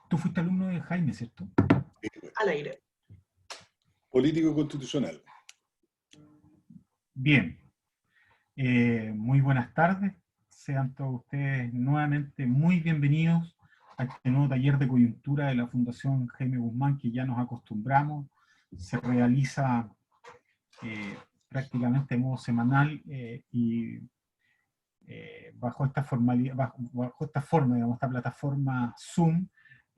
Tú fuiste alumno de Jaime, ¿cierto? Al aire. Político constitucional. Bien, muy buenas tardes. Sean todos ustedes nuevamente muy bienvenidos a este nuevo taller de coyuntura de la Fundación Jaime Guzmán, que ya nos acostumbramos. Se realiza prácticamente de modo semanal y bajo esta formalidad, bajo esta forma, digamos, esta plataforma Zoom,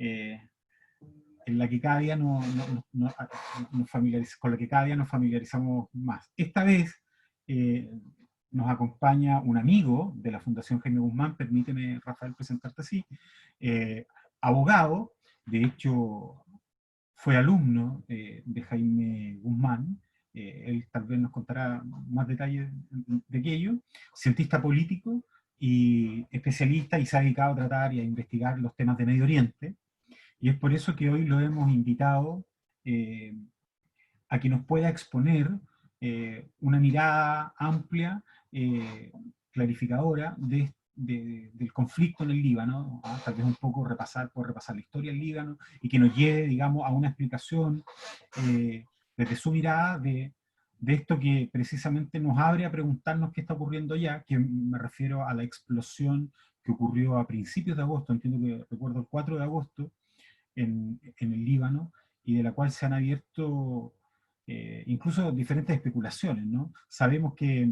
en la que cada día con la que cada día nos familiarizamos más. Esta vez nos acompaña un amigo de la Fundación Jaime Guzmán, permíteme, Rafael, presentarte así, abogado, de hecho fue alumno de Jaime Guzmán, él tal vez nos contará más detalles de aquello, cientista político y especialista, y se ha dedicado a tratar y a investigar los temas de Medio Oriente, y es por eso que hoy lo hemos invitado a que nos pueda exponer una mirada amplia, clarificadora del conflicto en el Líbano, tal vez un poco repasar la historia del Líbano, y que nos lleve, digamos, a una explicación desde su mirada de esto que precisamente nos abre a preguntarnos qué está ocurriendo allá, que me refiero a la explosión que ocurrió a principios de agosto, entiendo que recuerdo el 4 de agosto, en el Líbano, y de la cual se han abierto incluso diferentes especulaciones, ¿no? Sabemos que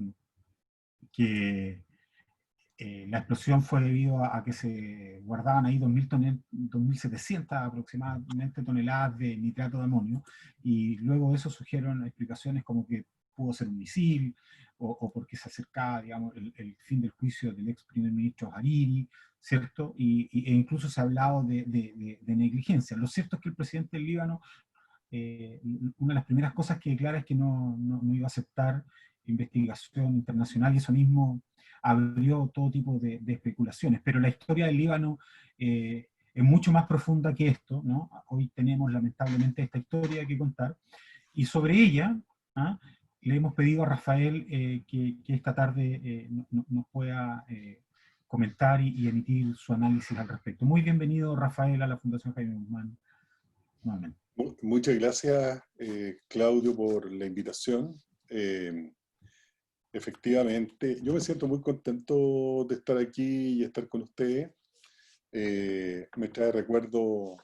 la explosión fue debido a que se guardaban ahí 2.700 aproximadamente toneladas de nitrato de amonio, y luego de eso surgieron explicaciones como que pudo ser un misil, o porque se acercaba, digamos, el fin del juicio del ex primer ministro Hariri, ¿cierto? E incluso se ha hablado de negligencia. Lo cierto es que el presidente del Líbano, una de las primeras cosas que declara es que no iba a aceptar investigación internacional, y eso mismo abrió todo tipo de especulaciones. Pero la historia del Líbano es mucho más profunda que esto, ¿no? Hoy tenemos lamentablemente esta historia que contar, y sobre ella le hemos pedido a Rafael que esta tarde nos pueda comentar y emitir su análisis al respecto. Muy bienvenido, Rafael, a la Fundación Jaime Guzmán nuevamente. Muchas gracias, Claudio, por la invitación. Efectivamente, yo me siento muy contento de estar aquí y estar con ustedes. Me trae recuerdos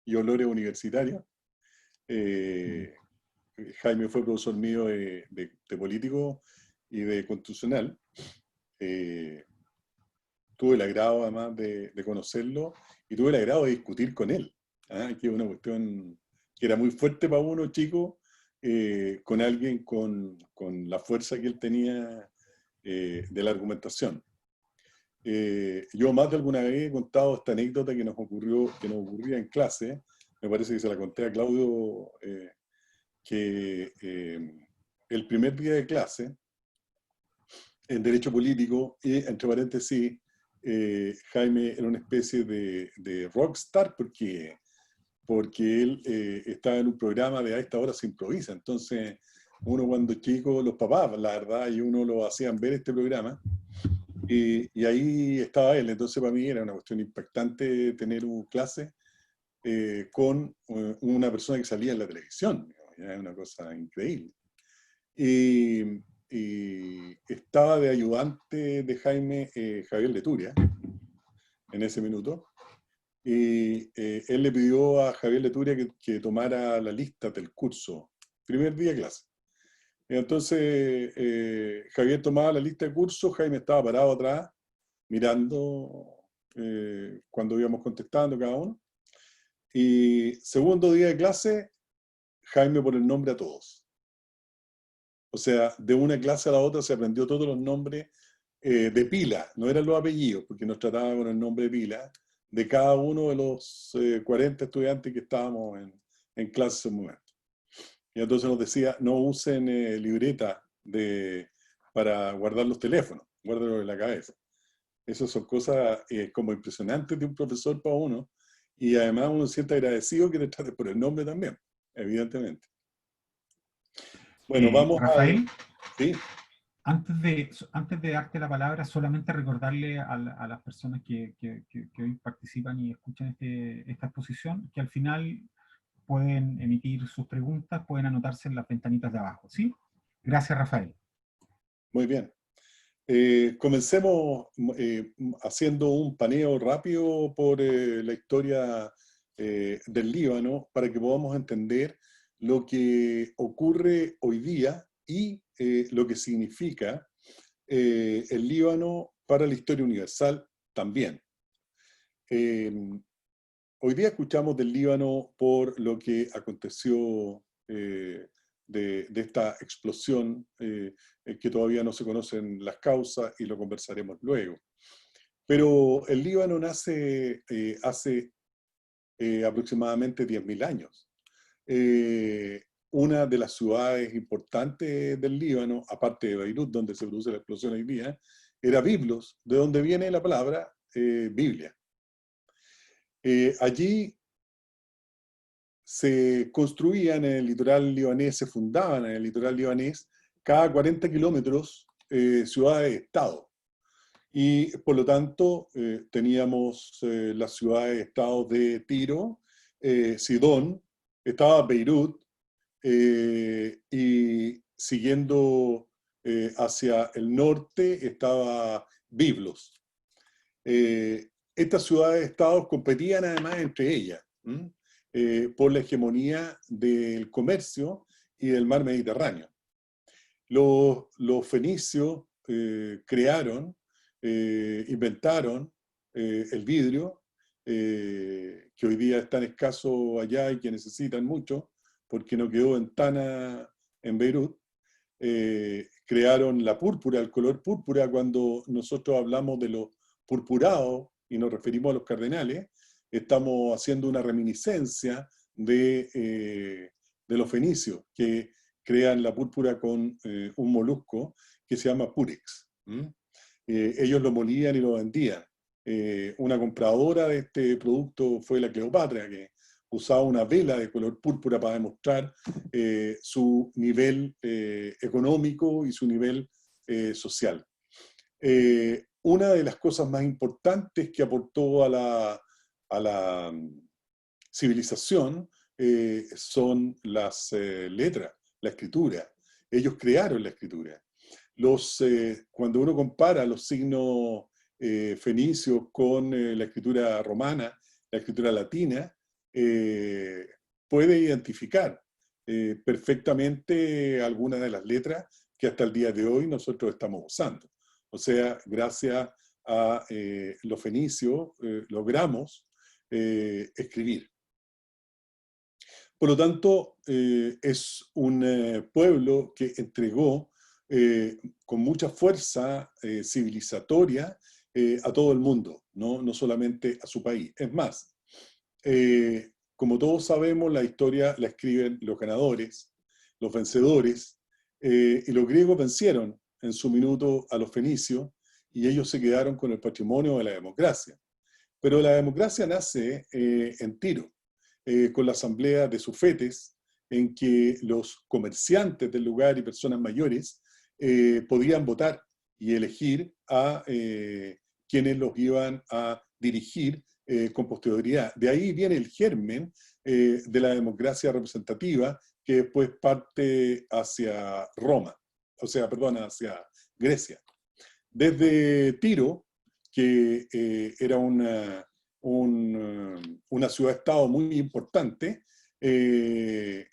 y olores universitarios. Jaime fue profesor mío de político y de constitucional. Tuve el agrado además de conocerlo, y tuve el agrado de discutir con él, que es una cuestión que era muy fuerte para uno chico, con alguien con la fuerza que él tenía de la argumentación. Yo más de alguna vez he contado esta anécdota que nos ocurría en clase. Me parece que se la conté a Claudio, que el primer día de clase en Derecho Político, y entre paréntesis, Jaime era una especie de rockstar, porque él estaba en un programa de A esta hora se improvisa. Entonces, uno cuando chico, los papás, la verdad, y uno lo hacían ver este programa, y ahí estaba él. Entonces, para mí era una cuestión impactante tener una clase con una persona que salía en la televisión. Era una cosa increíble. Y estaba de ayudante de Jaime Javier Leturia en ese minuto. Y él le pidió a Javier Leturia que tomara la lista del curso, primer día de clase. Y entonces Javier tomaba la lista de curso, Jaime estaba parado atrás, mirando cuando íbamos contestando cada uno. Y segundo día de clase, Jaime por el nombre a todos. O sea, de una clase a la otra se aprendió todos los nombres de pila, no eran los apellidos, porque nos trataba con el nombre de pila, de cada uno de los 40 estudiantes que estábamos en clase en ese momento. Y entonces nos decía, no usen libreta para guardar los teléfonos, guárdenlos en la cabeza. Esas son cosas como impresionantes de un profesor para uno, y además uno se siente agradecido que le trate por el nombre también, evidentemente. Bueno, vamos Rafael, ¿sí? Antes de darte la palabra, solamente recordarle a las personas que hoy participan y escuchan esta exposición, que al final pueden emitir sus preguntas, pueden anotarse en las ventanitas de abajo, ¿sí? Gracias, Rafael. Muy bien. Comencemos haciendo un paneo rápido por la historia del Líbano para que podamos entender lo que ocurre hoy día y lo que significa el Líbano para la historia universal también. Hoy día escuchamos del Líbano por lo que aconteció de esta explosión que todavía no se conocen las causas y lo conversaremos luego. Pero el Líbano nace hace aproximadamente 10.000 años. Una de las ciudades importantes del Líbano, aparte de Beirut, donde se produce la explosión hoy día, era Biblos, de donde viene la palabra Biblia. Allí se construían en el litoral libanés, se fundaban en el litoral libanés, cada 40 kilómetros ciudades-estado. Y por lo tanto teníamos las ciudades-estados de Tiro, Sidón, estaba Beirut, y siguiendo hacia el norte estaba Biblos. Estas ciudades-estados competían además entre ellas por la hegemonía del comercio y del mar Mediterráneo. Los fenicios crearon, inventaron el vidrio, que hoy día es tan escaso allá y que necesitan mucho, porque no quedó ventana en Beirut. Crearon la púrpura, el color púrpura. Cuando nosotros hablamos de los purpurados y nos referimos a los cardenales, estamos haciendo una reminiscencia de los fenicios, que crean la púrpura con un molusco que se llama Purex. Ellos lo molían y lo vendían. Una compradora de este producto fue la Cleopatra, que usaba una vela de color púrpura para demostrar su nivel económico y su nivel social. Una de las cosas más importantes que aportó a la civilización son las letras, la escritura. Ellos crearon la escritura. Cuando uno compara los signos fenicios con la escritura romana, la escritura latina, puede identificar perfectamente algunas de las letras que hasta el día de hoy nosotros estamos usando. O sea, gracias a los fenicios logramos escribir. Por lo tanto, es un pueblo que entregó con mucha fuerza civilizatoria a todo el mundo, no solamente a su país. Es más, como todos sabemos, la historia la escriben los ganadores, los vencedores, y los griegos vencieron en su minuto a los fenicios y ellos se quedaron con el patrimonio de la democracia. Pero la democracia nace en Tiro, con la asamblea de sufetes, en que los comerciantes del lugar y personas mayores podían votar y elegir a quienes los iban a dirigir con posterioridad. De ahí viene el germen de la democracia representativa, que después parte hacia Roma, o sea, perdón, hacia Grecia. Desde Tiro, que era una ciudad-estado muy importante, el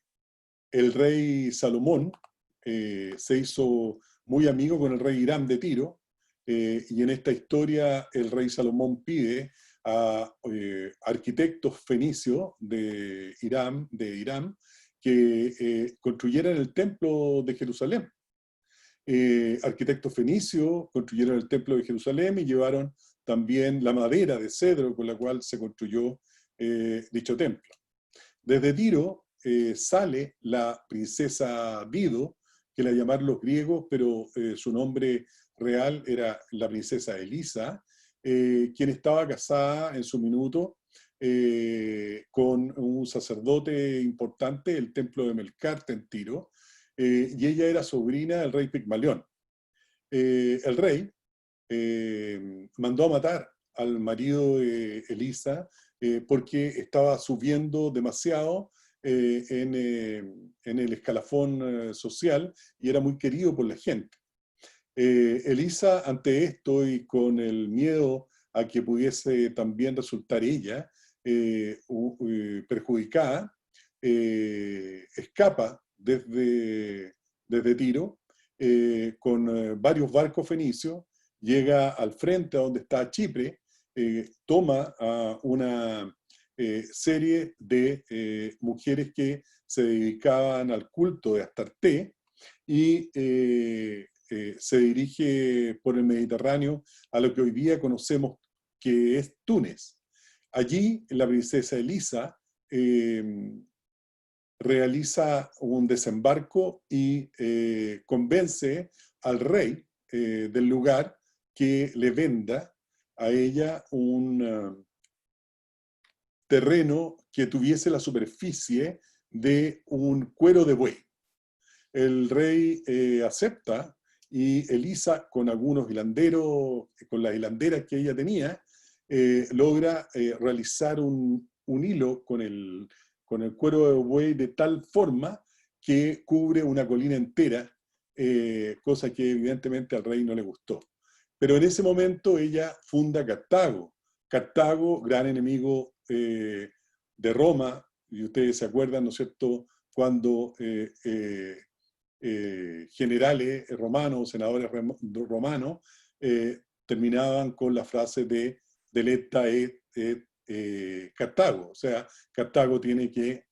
rey Salomón se hizo muy amigo con el rey Hiram de Tiro, y en esta historia el rey Salomón pide a arquitectos fenicios de Hiram que construyeran el templo de Jerusalén. Arquitectos fenicios construyeron el templo de Jerusalén y llevaron también la madera de cedro con la cual se construyó dicho templo. Desde Tiro sale la princesa Dido, que la llamaron los griegos, pero su nombre real era la princesa Elisa, quien estaba casada en su minuto con un sacerdote importante del templo de Melkarte en Tiro, y ella era sobrina del rey Pigmalión. el rey mandó a matar al marido de Elisa porque estaba subiendo demasiado en el escalafón social y era muy querido por la gente. Elisa, ante esto y con el miedo a que pudiese también resultar ella perjudicada, escapa desde Tiro con varios barcos fenicios, llega al frente a donde está Chipre, toma a una serie de mujeres que se dedicaban al culto de Astarte y se dirige por el Mediterráneo a lo que hoy día conocemos que es Túnez. Allí la princesa Elisa realiza un desembarco y convence al rey del lugar que le venda a ella un terreno que tuviese la superficie de un cuero de buey. El rey acepta y Elisa, con algunos hilanderos, con las hilanderas que ella tenía, logra realizar un hilo con el cuero de buey de tal forma que cubre una colina entera, cosa que evidentemente al rey no le gustó. Pero en ese momento ella funda Cartago. Cartago, gran enemigo de Roma, y ustedes se acuerdan, ¿no es cierto?, cuando generales romanos, senadores romanos, terminaban con la frase de deleta Cartago, o sea, Cartago tiene que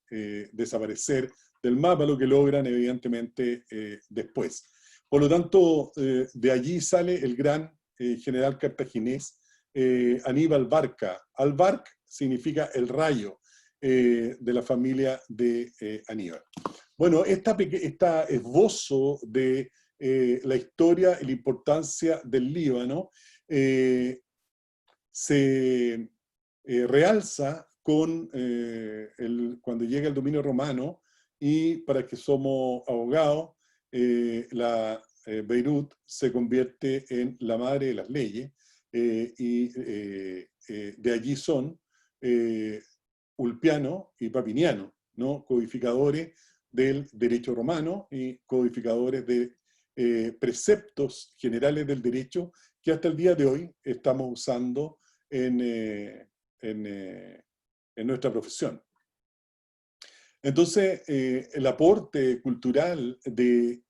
desaparecer del mapa, lo que logran evidentemente después. Por lo tanto, de allí sale el gran general cartaginés Aníbal Barca. Al-Bark significa el rayo de la familia de Aníbal. Bueno, esta esbozo de la historia y la importancia del Líbano se realza cuando llega el dominio romano y para que somos abogados, Beirut se convierte en la madre de las leyes y de allí son Ulpiano y Papiniano, ¿no?, codificadores del derecho romano y codificadores de preceptos generales del derecho que hasta el día de hoy estamos usando en nuestra profesión. Entonces, el aporte cultural del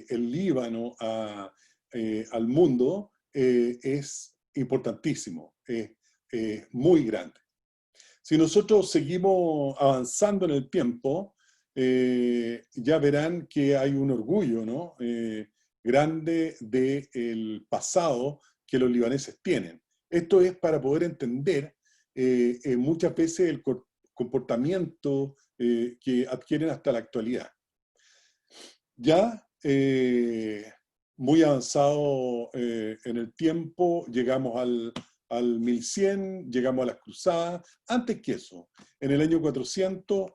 Líbano al mundo es importantísimo, es muy grande. Si nosotros seguimos avanzando en el tiempo, ya verán que hay un orgullo, ¿no?, grande del pasado que los libaneses tienen. Esto es para poder entender muchas veces el comportamiento que adquieren hasta la actualidad. Ya muy avanzado en el tiempo, llegamos al 1100, llegamos a las cruzadas. Antes que eso, en el año 400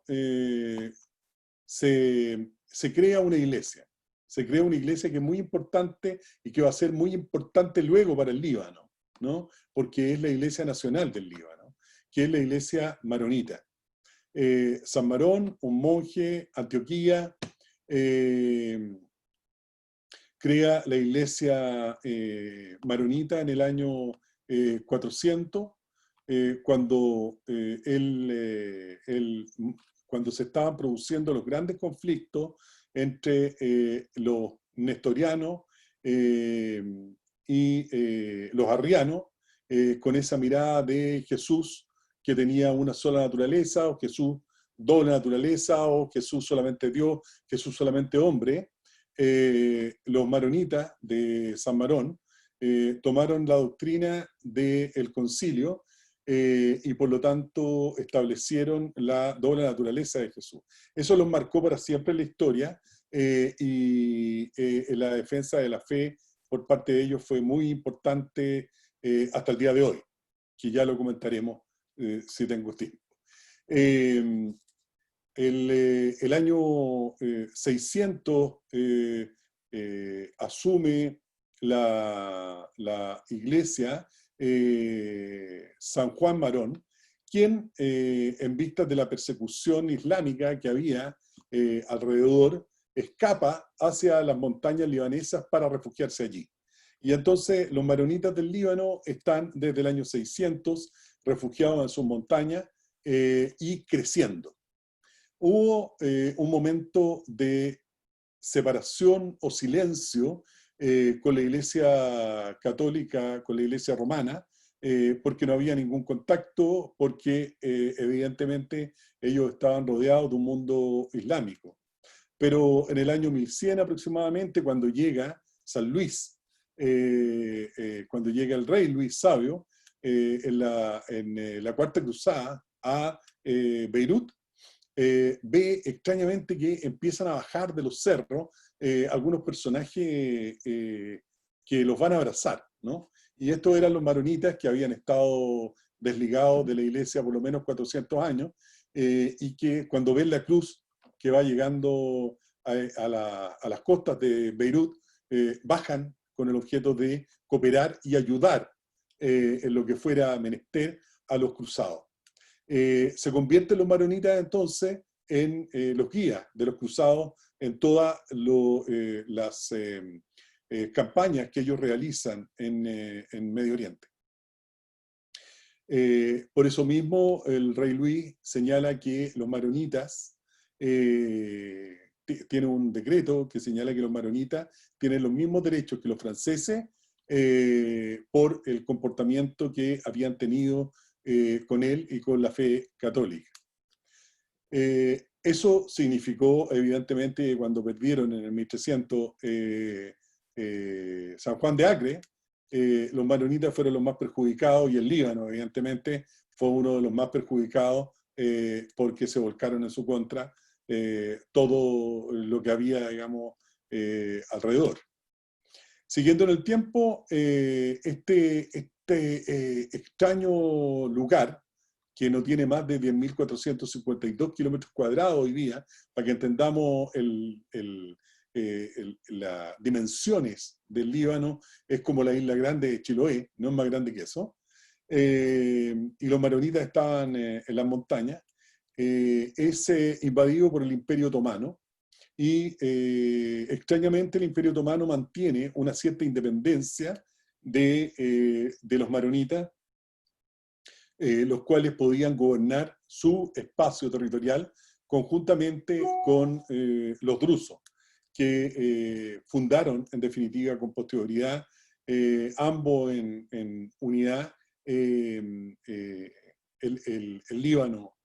se crea una iglesia. Se crea una iglesia que es muy importante y que va a ser muy importante luego para el Líbano, ¿no?, porque es la iglesia nacional del Líbano, que es la iglesia maronita. San Marón, un monje, Antioquía, crea la iglesia maronita en el año 400, cuando cuando se estaban produciendo los grandes conflictos entre los nestorianos y los arrianos, con esa mirada de Jesús que tenía una sola naturaleza, o Jesús doble naturaleza, o Jesús solamente Dios, Jesús solamente hombre. Los maronitas de San Marón tomaron la doctrina del concilio y por lo tanto establecieron la doble naturaleza de Jesús. Eso los marcó para siempre en la historia y la defensa de la fe por parte de ellos fue muy importante hasta el día de hoy, que ya lo comentaremos si tengo tiempo. El año 600 asume la iglesia San Juan Marón, quien, en vistas de la persecución islámica que había alrededor, escapa hacia las montañas libanesas para refugiarse allí. Y entonces los maronitas del Líbano están desde el año 600 refugiados en sus montañas y creciendo. Hubo un momento de separación o silencio con la Iglesia católica, con la Iglesia romana, porque no había ningún contacto, porque evidentemente ellos estaban rodeados de un mundo islámico. Pero en el año 1100 aproximadamente, cuando llega San Luis, cuando llega el rey Luis Sabio, en la Cuarta Cruzada a Beirut, ve extrañamente que empiezan a bajar de los cerros algunos personajes que los van a abrazar, ¿no? Y estos eran los maronitas que habían estado desligados de la iglesia por lo menos 400 años y que cuando ven la cruz que va llegando a las costas de Beirut, bajan con el objeto de cooperar y ayudar en lo que fuera menester a los cruzados. Se convierten los maronitas entonces en los guías de los cruzados en todas las campañas que ellos realizan en Medio Oriente. Por eso mismo el rey Luis señala que los maronitas, tiene un decreto que señala que los maronitas tienen los mismos derechos que los franceses por el comportamiento que habían tenido con él y con la fe católica. Eso significó, evidentemente, cuando perdieron en el 1300 San Juan de Acre, los maronitas fueron los más perjudicados y el Líbano, evidentemente, fue uno de los más perjudicados porque se volcaron en su contra todo lo que había, digamos, alrededor. Siguiendo en el tiempo, este extraño lugar, que no tiene más de 10.452 kilómetros cuadrados hoy día, para que entendamos las dimensiones del Líbano, es como la isla grande de Chiloé, no es más grande que eso, y los maronitas estaban en las montañas, es invadido por el Imperio Otomano, y extrañamente el Imperio Otomano mantiene una cierta independencia de los maronitas, los cuales podían gobernar su espacio territorial conjuntamente con los drusos, que fundaron en definitiva con posterioridad, ambos en unidad, el Líbano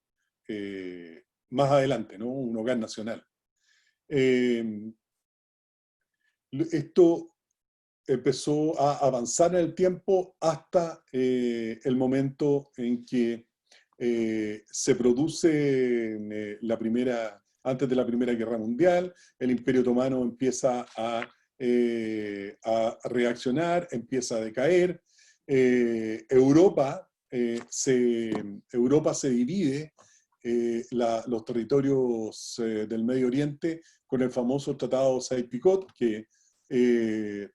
más adelante, ¿no? Un hogar nacional. Esto empezó a avanzar en el tiempo hasta el momento en que se produce antes de la Primera Guerra Mundial, el Imperio Otomano empieza a reaccionar, empieza a decaer, Europa se divide, los territorios del Medio Oriente con el famoso Tratado Sykes-Picot, que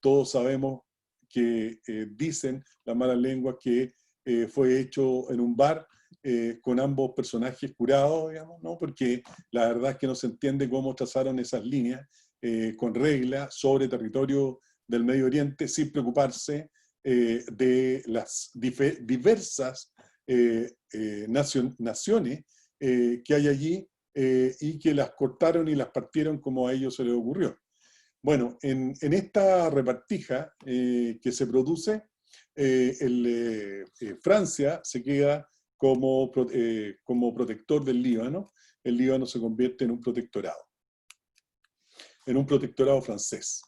todos sabemos que dicen las malas lenguas que fue hecho en un bar con ambos personajes curados, digamos, ¿no? Porque la verdad es que no se entiende cómo trazaron esas líneas con reglas sobre territorio del Medio Oriente sin preocuparse de las diversas naciones que hay allí y que las cortaron y las partieron como a ellos se les ocurrió. Bueno, en esta repartija que se produce, Francia se queda como protector del Líbano. El Líbano se convierte en un protectorado francés.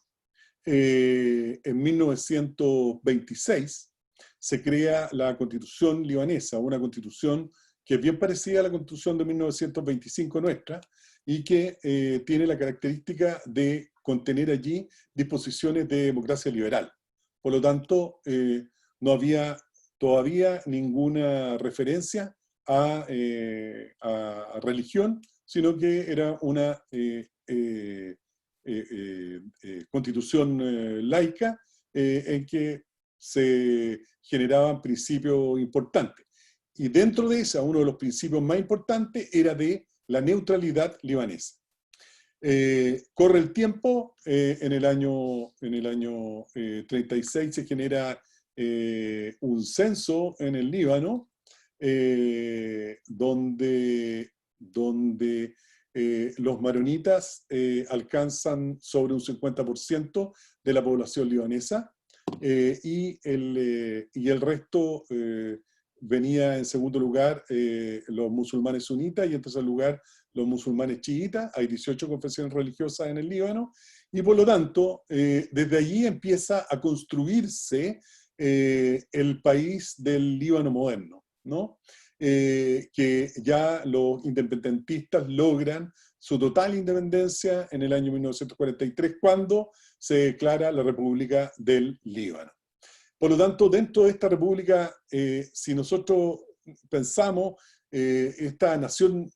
En 1926 se crea la Constitución libanesa, una constitución que es bien parecida a la Constitución de 1925 nuestra, y que tiene la característica de contener allí disposiciones de democracia liberal. Por lo tanto, no había todavía ninguna referencia a religión, sino que era una constitución laica en que se generaban principios importantes. Y dentro de esa, uno de los principios más importantes era de la neutralidad libanesa. Corre el tiempo, en el año 36 se genera un censo en el Líbano, donde los maronitas alcanzan sobre un 50% de la población libanesa, y el resto venía en segundo lugar los musulmanes sunitas y en tercer lugar los musulmanes chiitas. Hay 18 confesiones religiosas en el Líbano y por lo tanto desde allí empieza a construirse el país del Líbano moderno, ¿no? Que ya los independentistas logran su total independencia en el año 1943 cuando se declara la República del Líbano. Por lo tanto, dentro de esta república, si nosotros pensamos esta nación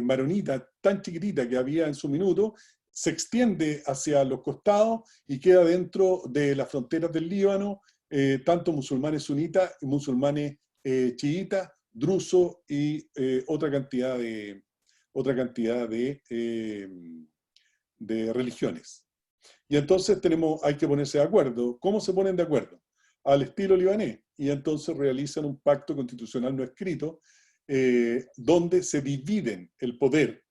maronita tan chiquitita que había en su minuto, se extiende hacia los costados y queda dentro de las fronteras del Líbano, tanto musulmanes sunitas y musulmanes chiitas, drusos y otra cantidad de religiones. Y entonces hay que ponerse de acuerdo. ¿Cómo se ponen de acuerdo? Al estilo libanés, y entonces realizan un pacto constitucional no escrito, donde se dividen el poder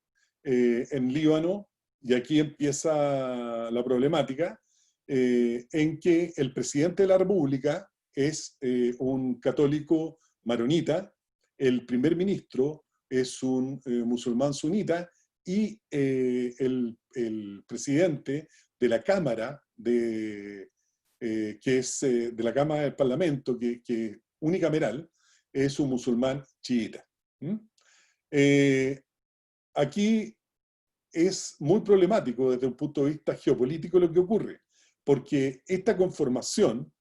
en Líbano, y aquí empieza la problemática, en que el presidente de la República es un católico maronita, el primer ministro es un musulmán sunita, y el presidente de la Cámara que es de la Cámara del Parlamento, que unicameral, es un musulmán chiita. Aquí es muy problemático desde un punto de vista geopolítico lo que ocurre, porque esta conformación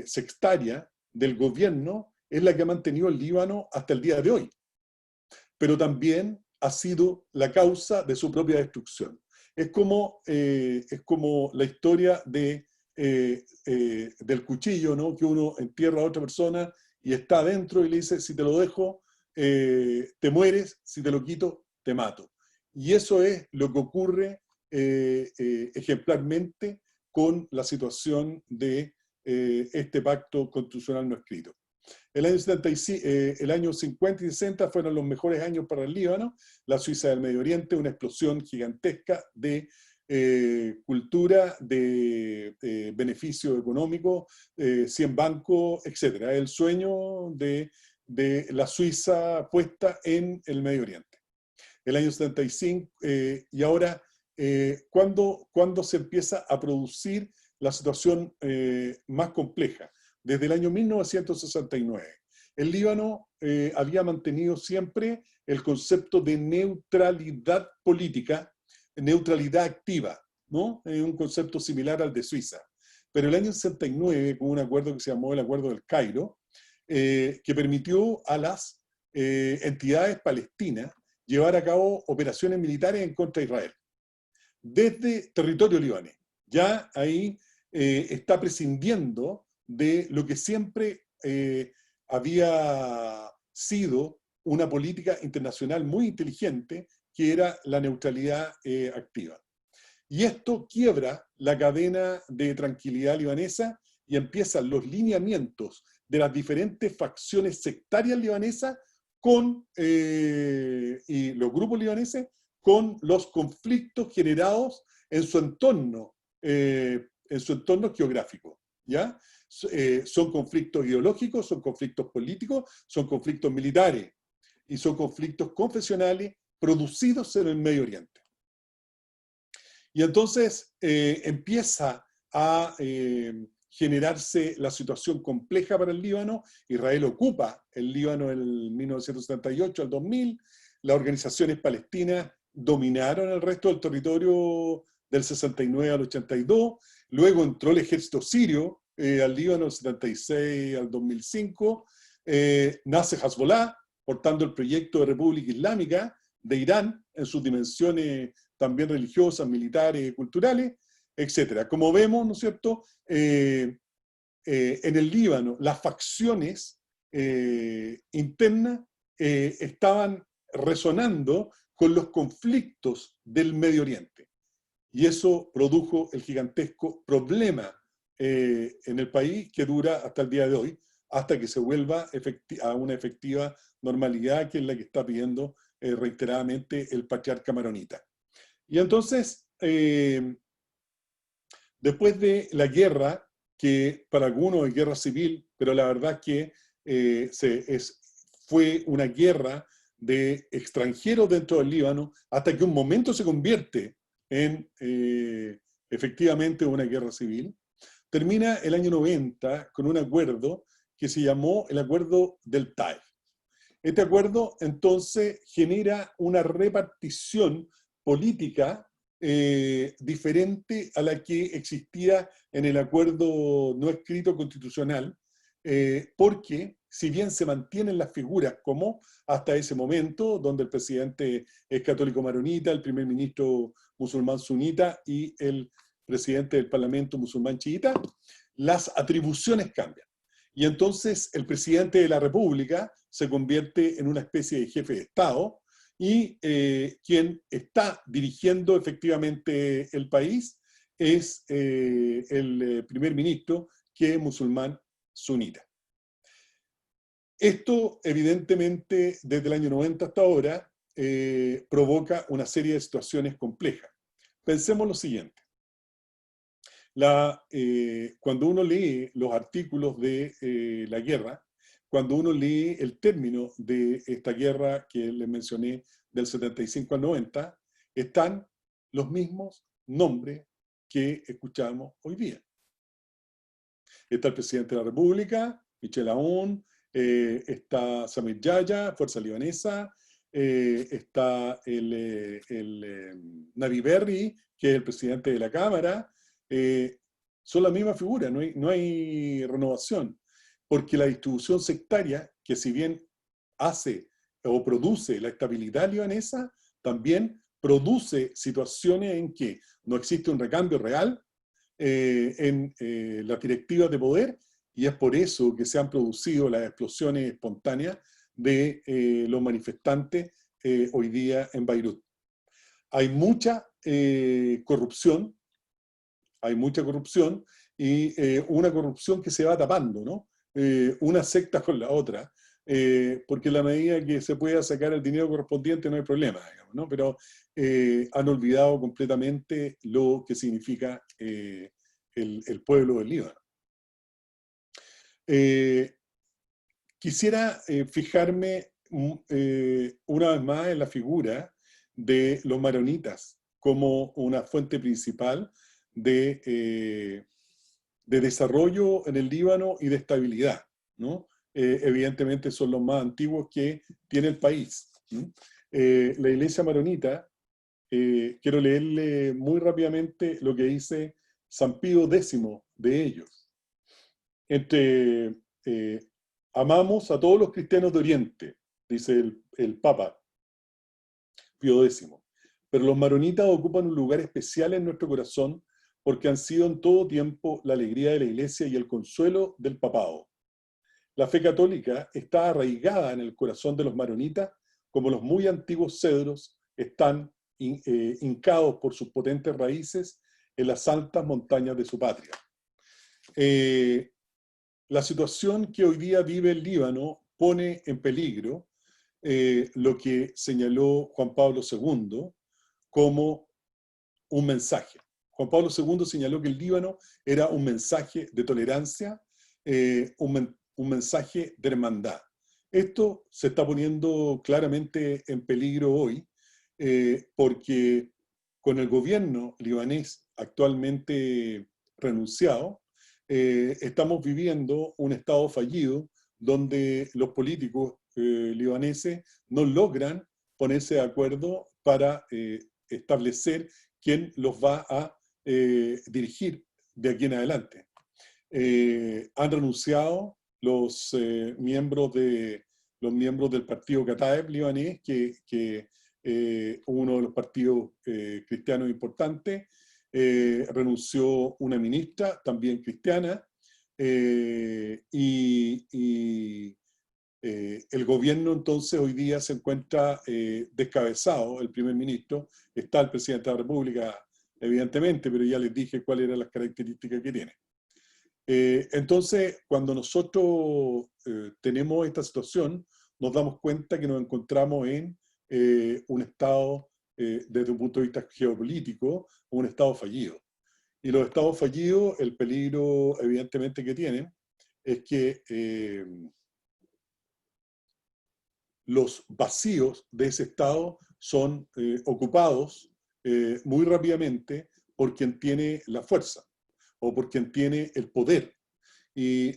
sectaria del gobierno es la que ha mantenido el Líbano hasta el día de hoy, pero también ha sido la causa de su propia destrucción. Es como la historia del cuchillo, ¿no? Que uno entierra a otra persona y está adentro y le dice, si te lo dejo, te mueres, si te lo quito, te mato. Y eso es lo que ocurre ejemplarmente con la situación de este pacto constitucional no escrito. El año 50 y 60 fueron los mejores años para el Líbano, la Suiza del Medio Oriente, una explosión gigantesca de cultura, de beneficio económico, 100 bancos, etc. El sueño de la Suiza puesta en el Medio Oriente. El año 75, y ahora, ¿cuándo se empieza a producir la situación más compleja? Desde el año 1969. El Líbano había mantenido siempre el concepto de neutralidad política, neutralidad activa, ¿no? Un concepto similar al de Suiza. Pero el año 69, con un acuerdo que se llamó el Acuerdo del Cairo, que permitió a las entidades palestinas llevar a cabo operaciones militares en contra de Israel, desde territorio libanés. Ya ahí está prescindiendo de lo que siempre había sido una política internacional muy inteligente, que era la neutralidad activa. Y esto quiebra la cadena de tranquilidad libanesa y empiezan los lineamientos de las diferentes facciones sectarias libanesas y los grupos libaneses con los conflictos generados en su entorno geográfico, ¿ya? Son conflictos ideológicos, son conflictos políticos, son conflictos militares y son conflictos confesionales producidos en el Medio Oriente. Y entonces empieza a generarse la situación compleja para el Líbano. Israel ocupa el Líbano en 1978 al 2000. Las organizaciones palestinas dominaron el resto del territorio del 69 al 82. Luego entró el ejército sirio al Líbano del 76 al 2005. Nace Hezbollah, portando el proyecto de República Islámica de Irán en sus dimensiones también religiosas, militares y culturales. etc. Como vemos, ¿no es cierto?, en el Líbano, las facciones internas estaban resonando con los conflictos del Medio Oriente. Y eso produjo el gigantesco problema en el país que dura hasta el día de hoy, hasta que se vuelva a una efectiva normalidad, que es la que está pidiendo reiteradamente el patriarca maronita. Y entonces, después de la guerra, que para algunos es guerra civil, pero la verdad que fue una guerra de extranjeros dentro del Líbano, hasta que un momento se convierte en efectivamente una guerra civil. Termina el año 90 con un acuerdo que se llamó el Acuerdo del Taif. Este acuerdo entonces genera una repartición política diferente a la que existía en el acuerdo no escrito constitucional, porque si bien se mantienen las figuras como hasta ese momento, donde el presidente es católico maronita, el primer ministro musulmán sunita y el presidente del parlamento musulmán chiita, las atribuciones cambian. Y entonces el presidente de la República se convierte en una especie de jefe de Estado, y quien está dirigiendo efectivamente el país es el primer ministro, que es musulmán sunita. Esto, evidentemente, desde el año 90 hasta ahora, provoca una serie de situaciones complejas. Pensemos lo siguiente. Cuando uno lee los artículos de la guerra, cuando uno lee el término de esta guerra que les mencioné del 75 al 90, están los mismos nombres que escuchamos hoy día. Está el presidente de la República, Michel Aoun, está Samir Yahya, Fuerza Libanesa, está el Navi Berri, que es el presidente de la Cámara. Son la misma figura, no hay renovación, porque la distribución sectaria, que si bien hace o produce la estabilidad libanesa, también produce situaciones en que no existe un recambio real en las directivas de poder, y es por eso que se han producido las explosiones espontáneas de los manifestantes hoy día en Beirut. Hay mucha corrupción, y una corrupción que se va tapando, ¿no? Una secta con la otra, porque en la medida que se pueda sacar el dinero correspondiente no hay problema, digamos, ¿no? Pero han olvidado completamente lo que significa el pueblo del Líbano. Quisiera fijarme una vez más en la figura de los maronitas como una fuente principal de desarrollo en el Líbano y de estabilidad, ¿no? Evidentemente son los más antiguos que tiene el país, ¿no? La iglesia maronita, quiero leerle muy rápidamente lo que dice San Pío X de ellos. Amamos a todos los cristianos de Oriente, dice el Papa Pío X, pero los maronitas ocupan un lugar especial en nuestro corazón, porque han sido en todo tiempo la alegría de la Iglesia y el consuelo del papado. La fe católica está arraigada en el corazón de los maronitas, como los muy antiguos cedros están hincados por sus potentes raíces en las altas montañas de su patria. La situación que hoy día vive el Líbano pone en peligro lo que señaló Juan Pablo II como un mensaje. Juan Pablo II señaló que el Líbano era un mensaje de tolerancia, un mensaje de hermandad. Esto se está poniendo claramente en peligro hoy, porque con el gobierno libanés actualmente renunciado, estamos viviendo un estado fallido donde los políticos libaneses no logran ponerse de acuerdo para establecer quién los va a dirigir de aquí en adelante. Han renunciado los miembros del partido Kataeb libanés, que uno de los partidos cristianos importantes. renunció una ministra, también cristiana, el gobierno entonces hoy día se encuentra descabezado, el primer ministro, está el presidente de la República, evidentemente, pero ya les dije cuáles eran las características que tiene. Entonces, cuando nosotros tenemos esta situación, nos damos cuenta que nos encontramos en un estado, desde un punto de vista geopolítico, un estado fallido. Y los estados fallidos, el peligro evidentemente que tienen, es que los vacíos de ese estado son ocupados muy rápidamente por quien tiene la fuerza o por quien tiene el poder. Y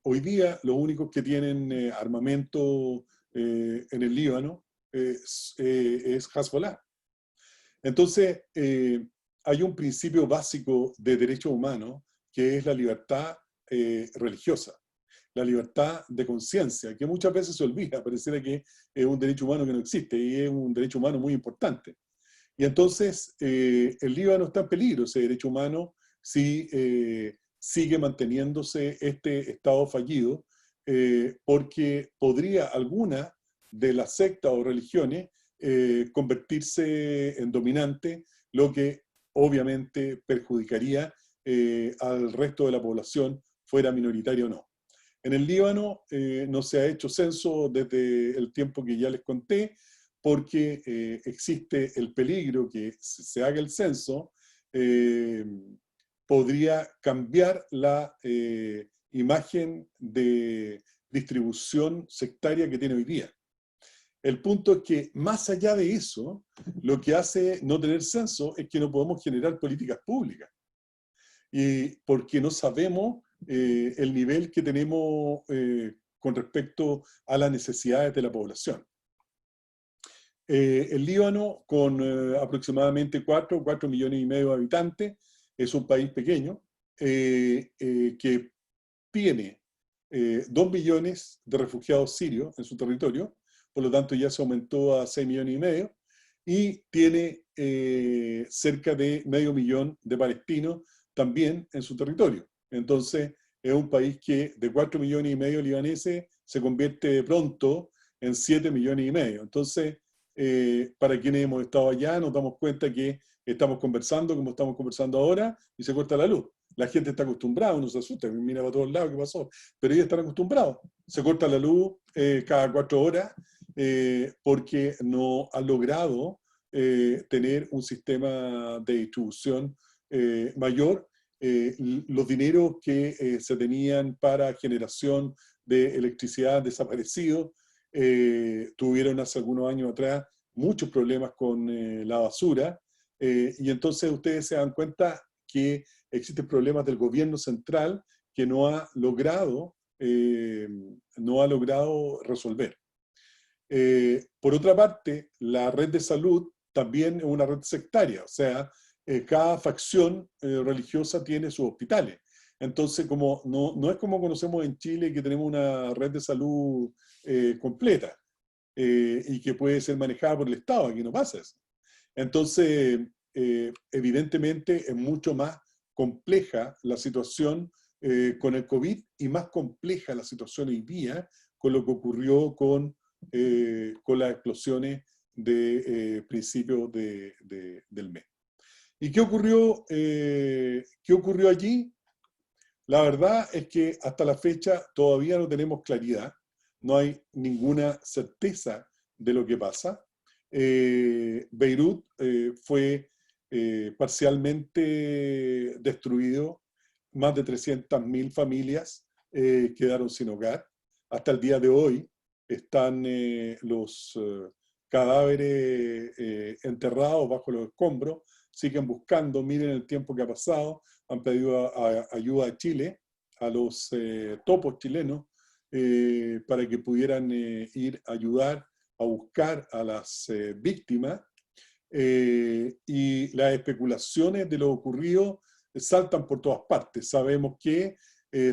hoy día los únicos que tienen armamento en el Líbano es Hezbollah. Entonces, hay un principio básico de derechos humanos que es la libertad religiosa, la libertad de conciencia, que muchas veces se olvida, pareciera que es un derecho humano que no existe y es un derecho humano muy importante. Y entonces el Líbano está en peligro, ese derecho humano, si sigue manteniéndose este estado fallido, porque podría alguna de las sectas o religiones convertirse en dominante, lo que obviamente perjudicaría al resto de la población, fuera minoritaria o no. En el Líbano no se ha hecho censo desde el tiempo que ya les conté, porque existe el peligro que se haga el censo, podría cambiar la imagen de distribución sectaria que tiene hoy día. El punto es que, más allá de eso, lo que hace no tener censo es que no podemos generar políticas públicas. Y porque no sabemos el nivel que tenemos con respecto a las necesidades de la población. El Líbano, con aproximadamente 4 millones y medio de habitantes, es un país pequeño que tiene 2 millones de refugiados sirios en su territorio, por lo tanto ya se aumentó a 6 millones y medio, y tiene cerca de medio millón de palestinos también en su territorio. Entonces es un país que de 4 millones y medio libaneses se convierte pronto en 7 millones y medio. Entonces, para quienes hemos estado allá, nos damos cuenta que estamos conversando como estamos conversando ahora y se corta la luz. La gente está acostumbrada, uno se asusta, mira para todos lados, ¿qué pasó? Pero ellos están acostumbrados. Se corta la luz cada 4 horas porque no han logrado tener un sistema de distribución mayor. Los dineros que se tenían para generación de electricidad han desaparecido. Tuvieron hace algunos años atrás muchos problemas con la basura, y entonces ustedes se dan cuenta que existen problemas del gobierno central que no ha logrado resolver. Por otra parte, la red de salud también es una red sectaria, o sea, cada facción religiosa tiene sus hospitales. Entonces, como no es como conocemos en Chile, que tenemos una red de salud completa y que puede ser manejada por el Estado, aquí no pasa eso. Entonces, evidentemente es mucho más compleja la situación con el COVID y más compleja la situación hoy día con lo que ocurrió con las explosiones de principios del mes. ¿Y qué ocurrió allí? La verdad es que hasta la fecha todavía no tenemos claridad, no hay ninguna certeza de lo que pasa. Beirut fue parcialmente destruido, más de 300.000 familias quedaron sin hogar. Hasta el día de hoy están los cadáveres enterrados bajo los escombros, siguen buscando, miren el tiempo que ha pasado, han pedido ayuda a Chile, a los topos chilenos, para que pudieran ir a ayudar a buscar a las víctimas, y las especulaciones de lo ocurrido saltan por todas partes. Sabemos que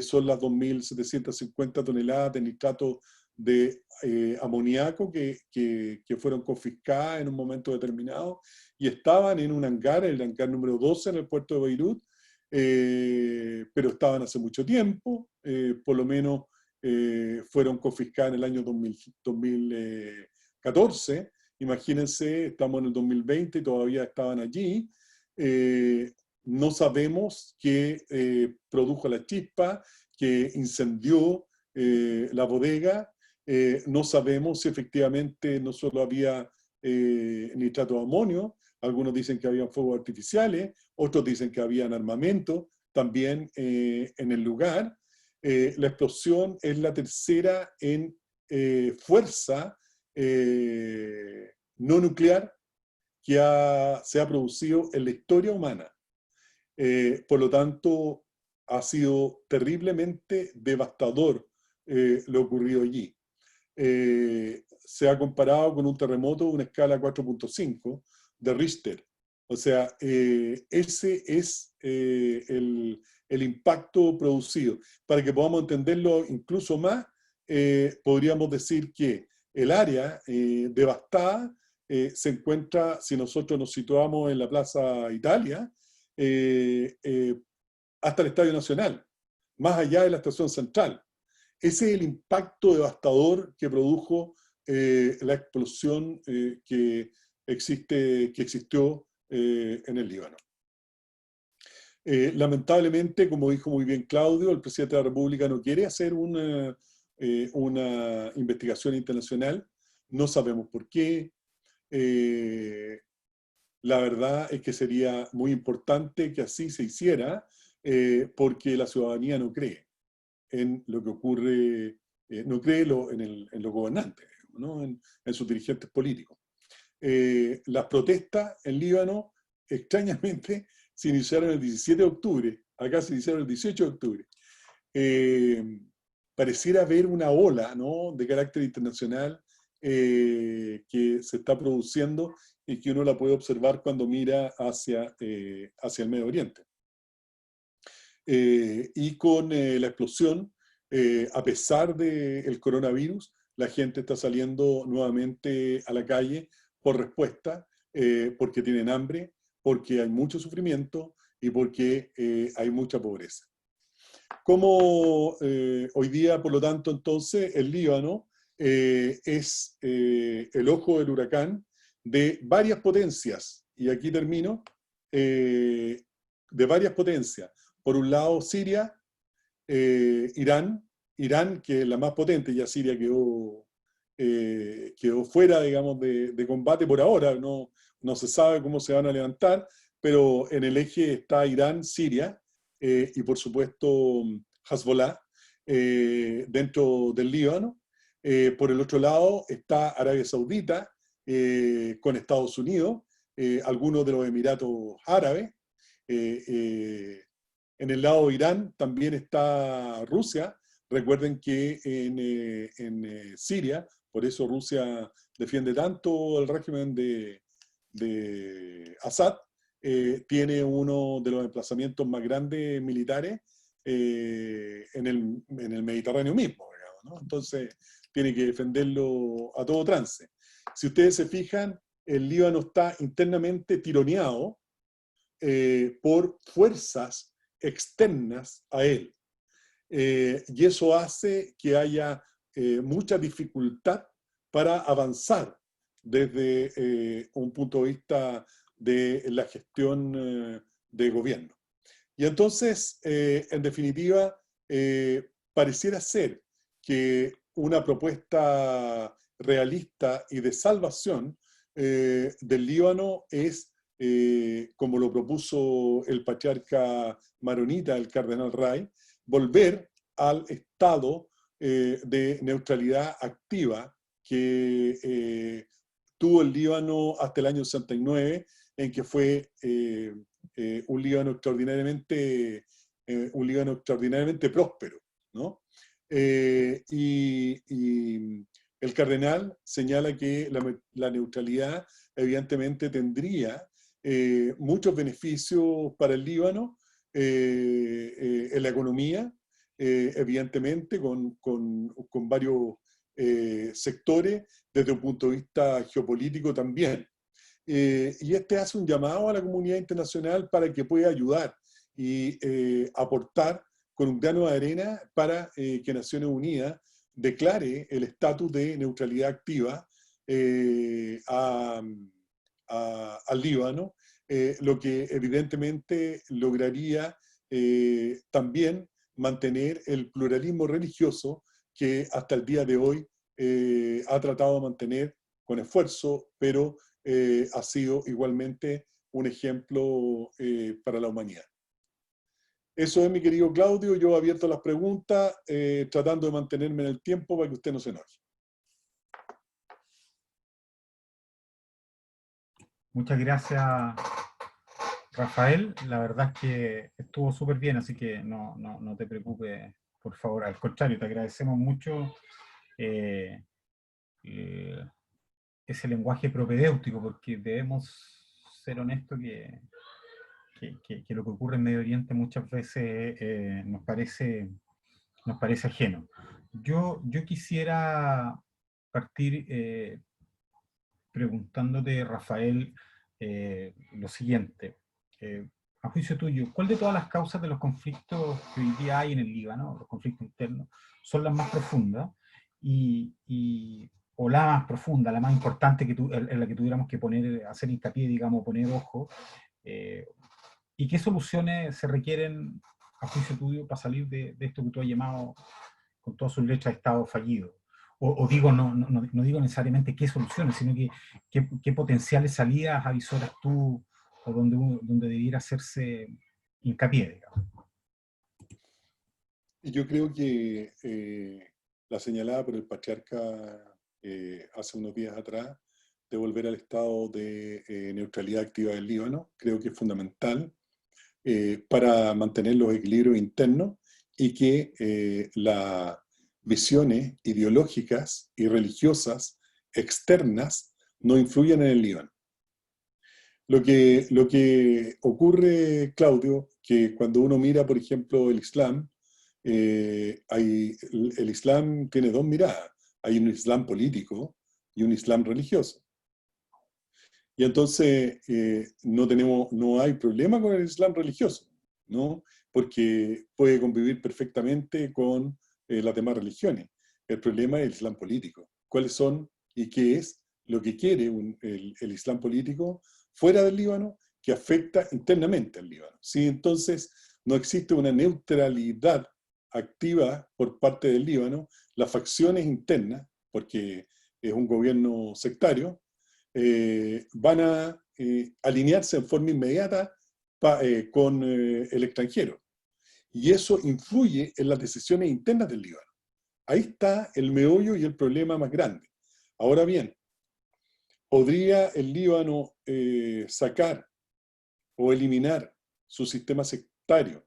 son las 2.750 toneladas de nitrato de amoníaco que fueron confiscadas en un momento determinado y estaban en un hangar, el hangar número 12 en el puerto de Beirut, pero estaban hace mucho tiempo, por lo menos fueron confiscadas en el año 2014. Imagínense, estamos en el 2020 y todavía estaban allí. No sabemos qué produjo la chispa, que incendió la bodega. No sabemos si efectivamente no solo había nitrato de amonio, algunos dicen que habían fuegos artificiales, otros dicen que habían armamento también en el lugar. La explosión es la tercera en fuerza no nuclear que se ha producido en la historia humana. Por lo tanto, ha sido terriblemente devastador lo ocurrido allí. Se ha comparado con un terremoto de una escala 4.5 de Richter. O sea, ese es el impacto producido. Para que podamos entenderlo incluso más, podríamos decir que el área devastada se encuentra, si nosotros nos situamos en la Plaza Italia, hasta el Estadio Nacional, más allá de la estación central. Ese es el impacto devastador que produjo la explosión que existió en el Líbano. Lamentablemente, como dijo muy bien Claudio, el presidente de la República no quiere hacer una investigación internacional. No sabemos por qué. La verdad es que sería muy importante que así se hiciera, porque la ciudadanía no cree en lo que ocurre, no cree en los gobernantes, ¿no? En sus dirigentes políticos. Las protestas en Líbano, extrañamente, se iniciaron el 17 de octubre, acá se iniciaron el 18 de octubre. Pareciera haber una ola, ¿no?, de carácter internacional que se está produciendo y que uno la puede observar cuando mira hacia el Medio Oriente. Y con la explosión, a pesar del coronavirus, la gente está saliendo nuevamente a la calle por respuesta, porque tienen hambre, porque hay mucho sufrimiento y porque hay mucha pobreza. Como hoy día, por lo tanto, entonces, el Líbano es el ojo del huracán de varias potencias, y aquí termino, de varias potencias. Por un lado, Siria, Irán, que es la más potente, ya Siria quedó fuera, digamos, de combate por ahora, no se sabe cómo se van a levantar, pero en el eje está Irán, Siria, y por supuesto Hezbollah, dentro del Líbano. Por el otro lado está Arabia Saudita, con Estados Unidos, algunos de los Emiratos Árabes. En el lado de Irán también está Rusia. Recuerden que en Siria, por eso Rusia defiende tanto el régimen de Assad, tiene uno de los emplazamientos más grandes militares en el Mediterráneo mismo, digamos, ¿no? Entonces tiene que defenderlo a todo trance. Si ustedes se fijan, el Líbano está internamente tironeado por fuerzas externas a él. Y eso hace que haya mucha dificultad para avanzar desde un punto de vista de la gestión de gobierno. Y entonces, en definitiva, pareciera ser que una propuesta realista y de salvación del Líbano es, como lo propuso el patriarca maronita, el cardenal Ray, volver al estado de neutralidad activa que tuvo el Líbano hasta el año 69, en que fue un Líbano extraordinariamente próspero, ¿no? Y el cardenal señala que la neutralidad evidentemente tendría muchos beneficios para el Líbano en la economía, evidentemente con varios sectores desde un punto de vista geopolítico también. Y este hace un llamado a la comunidad internacional para que pueda ayudar y aportar con un grano de arena para que Naciones Unidas declare el estatus de neutralidad activa al Líbano, lo que evidentemente lograría también mantener el pluralismo religioso que hasta el día de hoy ha tratado de mantener con esfuerzo, pero ha sido igualmente un ejemplo para la humanidad. Eso es, mi querido Claudio. Yo he abierto las preguntas, tratando de mantenerme en el tiempo para que usted no se enoje. Muchas gracias, Rafael. La verdad es que estuvo súper bien, así que no te preocupes, por favor. Al contrario, te agradecemos mucho eh, ese lenguaje propedéutico, porque debemos ser honestos que lo que ocurre en Medio Oriente muchas veces nos parece ajeno. Yo quisiera partir preguntándote, Rafael, lo siguiente. A juicio tuyo, ¿cuál de todas las causas de los conflictos que hoy día hay en el Líbano, los conflictos internos, son las más profundas o la más profunda, la más importante en la que tuviéramos que hacer hincapié, digamos, poner ojo? ¿Y qué soluciones se requieren, a juicio tuyo, para salir de esto que tú has llamado con todas sus letras Estado fallido? O digo, no digo necesariamente qué soluciones, sino qué potenciales salidas avisoras tú, o donde debiera hacerse hincapié, digamos. Y yo creo que la señalada por el patriarca hace unos días atrás, de volver al estado de neutralidad activa del Líbano, creo que es fundamental para mantener los equilibrios internos y que las visiones ideológicas y religiosas externas no influyan en el Líbano. Lo que ocurre, Claudio, que cuando uno mira, por ejemplo, el Islam, el Islam tiene dos miradas. Hay un Islam político y un Islam religioso. Y entonces no hay problema con el Islam religioso, ¿no? Porque puede convivir perfectamente con las demás religiones. El problema es el Islam político. ¿Cuáles son y qué es lo que quiere el Islam político fuera del Líbano que afecta internamente al Líbano? ¿Sí? Entonces, no existe una neutralidad activa por parte del Líbano. Las facciones internas, porque es un gobierno sectario, van a alinearse en forma inmediata con el extranjero. Y eso influye en las decisiones internas del Líbano. Ahí está el meollo y el problema más grande. Ahora bien, ¿podría el Líbano sacar o eliminar su sistema sectario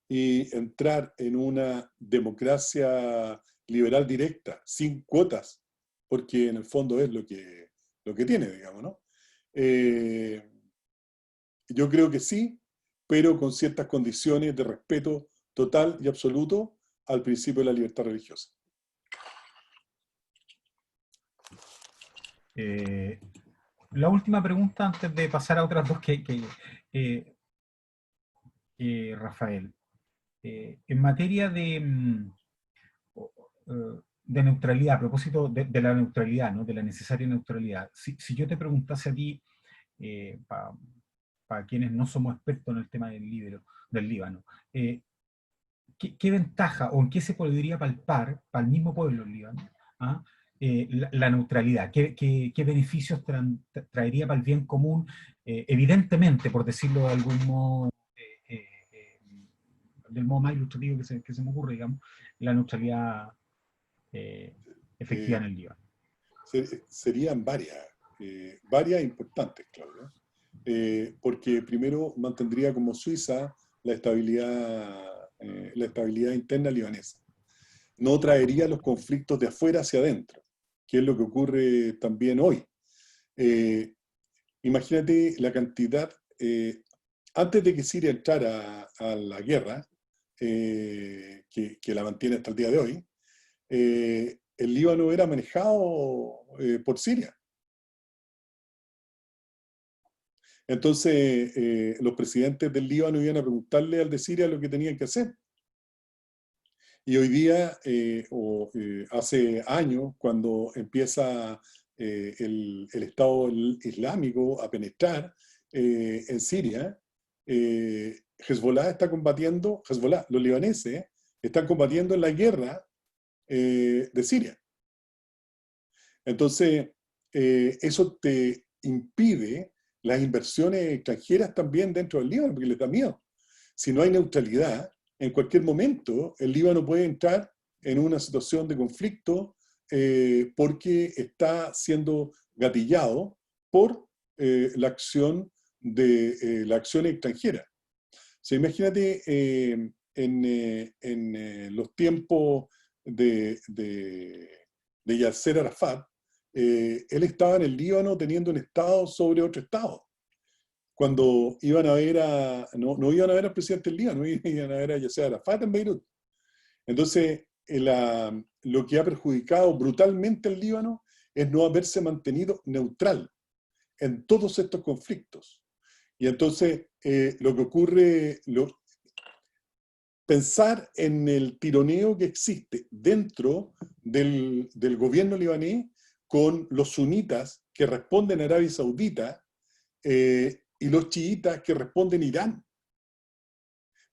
y entrar en una democracia liberal directa, sin cuotas? Porque en el fondo es lo que tiene, digamos, ¿no? Yo creo que sí, pero con ciertas condiciones de respeto total y absoluto al principio de la libertad religiosa. La última pregunta antes de pasar a otras dos Rafael. En materia de neutralidad, a propósito de la neutralidad, ¿no? De la necesaria neutralidad, si yo te preguntase a ti, para quienes no somos expertos en el tema del Líbano, ¿qué ventaja o en qué se podría palpar para el mismo pueblo del Líbano, ¿ah? La neutralidad? ¿Qué beneficios traería para el bien común? Evidentemente, por decirlo de algún modo, del modo más ilustrativo que se me ocurre, digamos, la neutralidad efectiva en el Líbano. Serían varias importantes, Claudio. Porque primero mantendría como Suiza la estabilidad interna libanesa. No traería los conflictos de afuera hacia adentro, que es lo que ocurre también hoy. Imagínate la cantidad, antes de que Siria entrara a la guerra, que la mantiene hasta el día de hoy, el Líbano era manejado por Siria. Entonces, los presidentes del Líbano iban a preguntarle al de Siria lo que tenían que hacer. Y hoy día, hace años, cuando empieza el Estado Islámico a penetrar en Siria, Hezbollah está combatiendo, Hezbollah, los libaneses, están combatiendo en la guerra de Siria. Entonces, eso te impide las inversiones extranjeras también dentro del Líbano, porque les da miedo. Si no hay neutralidad, en cualquier momento el Líbano puede entrar en una situación de conflicto porque está siendo gatillado por la acción la acción extranjera. O sea, imagínate en los tiempos de Yasser Arafat, él estaba en el Líbano teniendo un estado sobre otro estado. Cuando iban a ver no iban a ver al presidente del Líbano, iban a ver a Yasser Arafat en Beirut. Entonces, lo que ha perjudicado brutalmente al Líbano es no haberse mantenido neutral en todos estos conflictos. Y entonces, lo que ocurre, pensar en el tironeo que existe dentro del gobierno libanés con los sunitas que responden a Arabia Saudita y los chiitas que responden a Irán.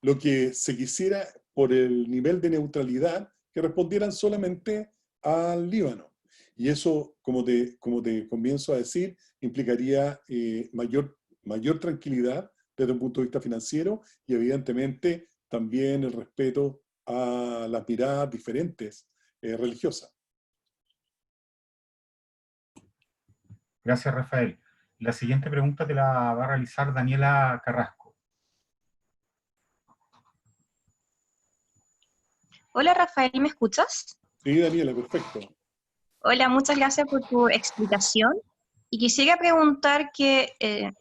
Lo que se quisiera por el nivel de neutralidad que respondieran solamente al Líbano. Y eso, como te comienzo a decir, implicaría mayor tranquilidad desde un punto de vista financiero y evidentemente también el respeto a las miradas diferentes religiosas. Gracias, Rafael. La siguiente pregunta te la va a realizar Daniela Carrasco. Hola Rafael, ¿me escuchas? Sí, Daniela, perfecto. Hola, muchas gracias por tu explicación. Y quisiera preguntar que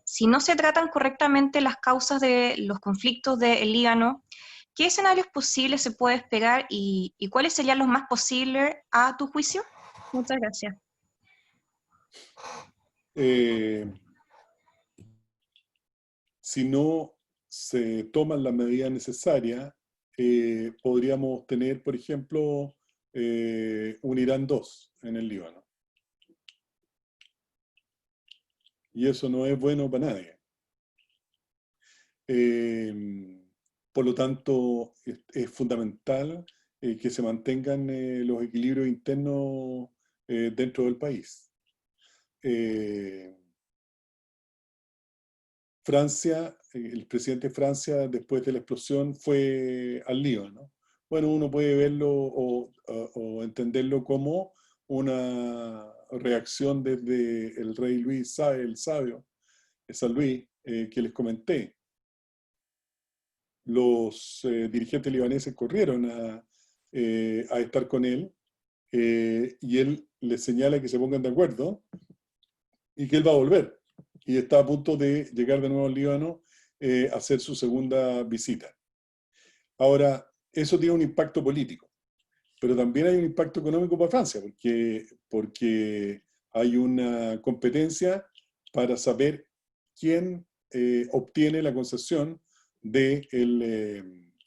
si no se tratan correctamente las causas de los conflictos del Líbano, ¿qué escenarios posibles se puede esperar y cuáles serían los más posibles a tu juicio? Muchas gracias. Si no se toman las medidas necesarias, podríamos tener, por ejemplo, un Irán 2 en el Líbano. Y eso no es bueno para nadie. Por lo tanto, es fundamental que se mantengan los equilibrios internos dentro del país. Francia, el presidente de Francia, después de la explosión, fue al Líbano. Bueno, uno puede verlo o entenderlo como una reacción desde el rey Luis el Sabio, San Luis, que les comenté. Los dirigentes libaneses corrieron a estar con él y él les señala que se pongan de acuerdo y que él va a volver. Y está a punto de llegar de nuevo al Líbano a hacer su segunda visita. Ahora, eso tiene un impacto político, pero también hay un impacto económico para Francia, porque hay una competencia para saber quién obtiene la concesión del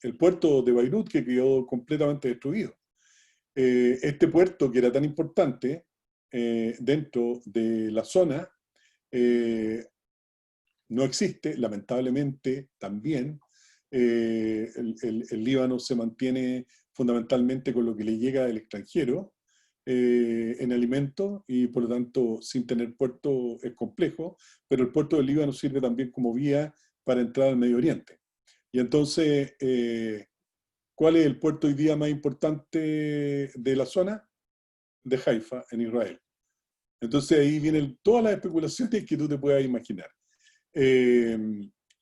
el puerto de Beirut, que quedó completamente destruido. Este puerto, que era tan importante dentro de la zona, no existe, lamentablemente también. El Líbano se mantiene fundamentalmente con lo que le llega del extranjero en alimentos y por lo tanto sin tener puerto es complejo, pero el puerto del Líbano sirve también como vía para entrar al Medio Oriente. Y entonces, ¿cuál es el puerto hoy día más importante de la zona? De Haifa, en Israel. Entonces ahí vienen todas las especulaciones que tú te puedas imaginar.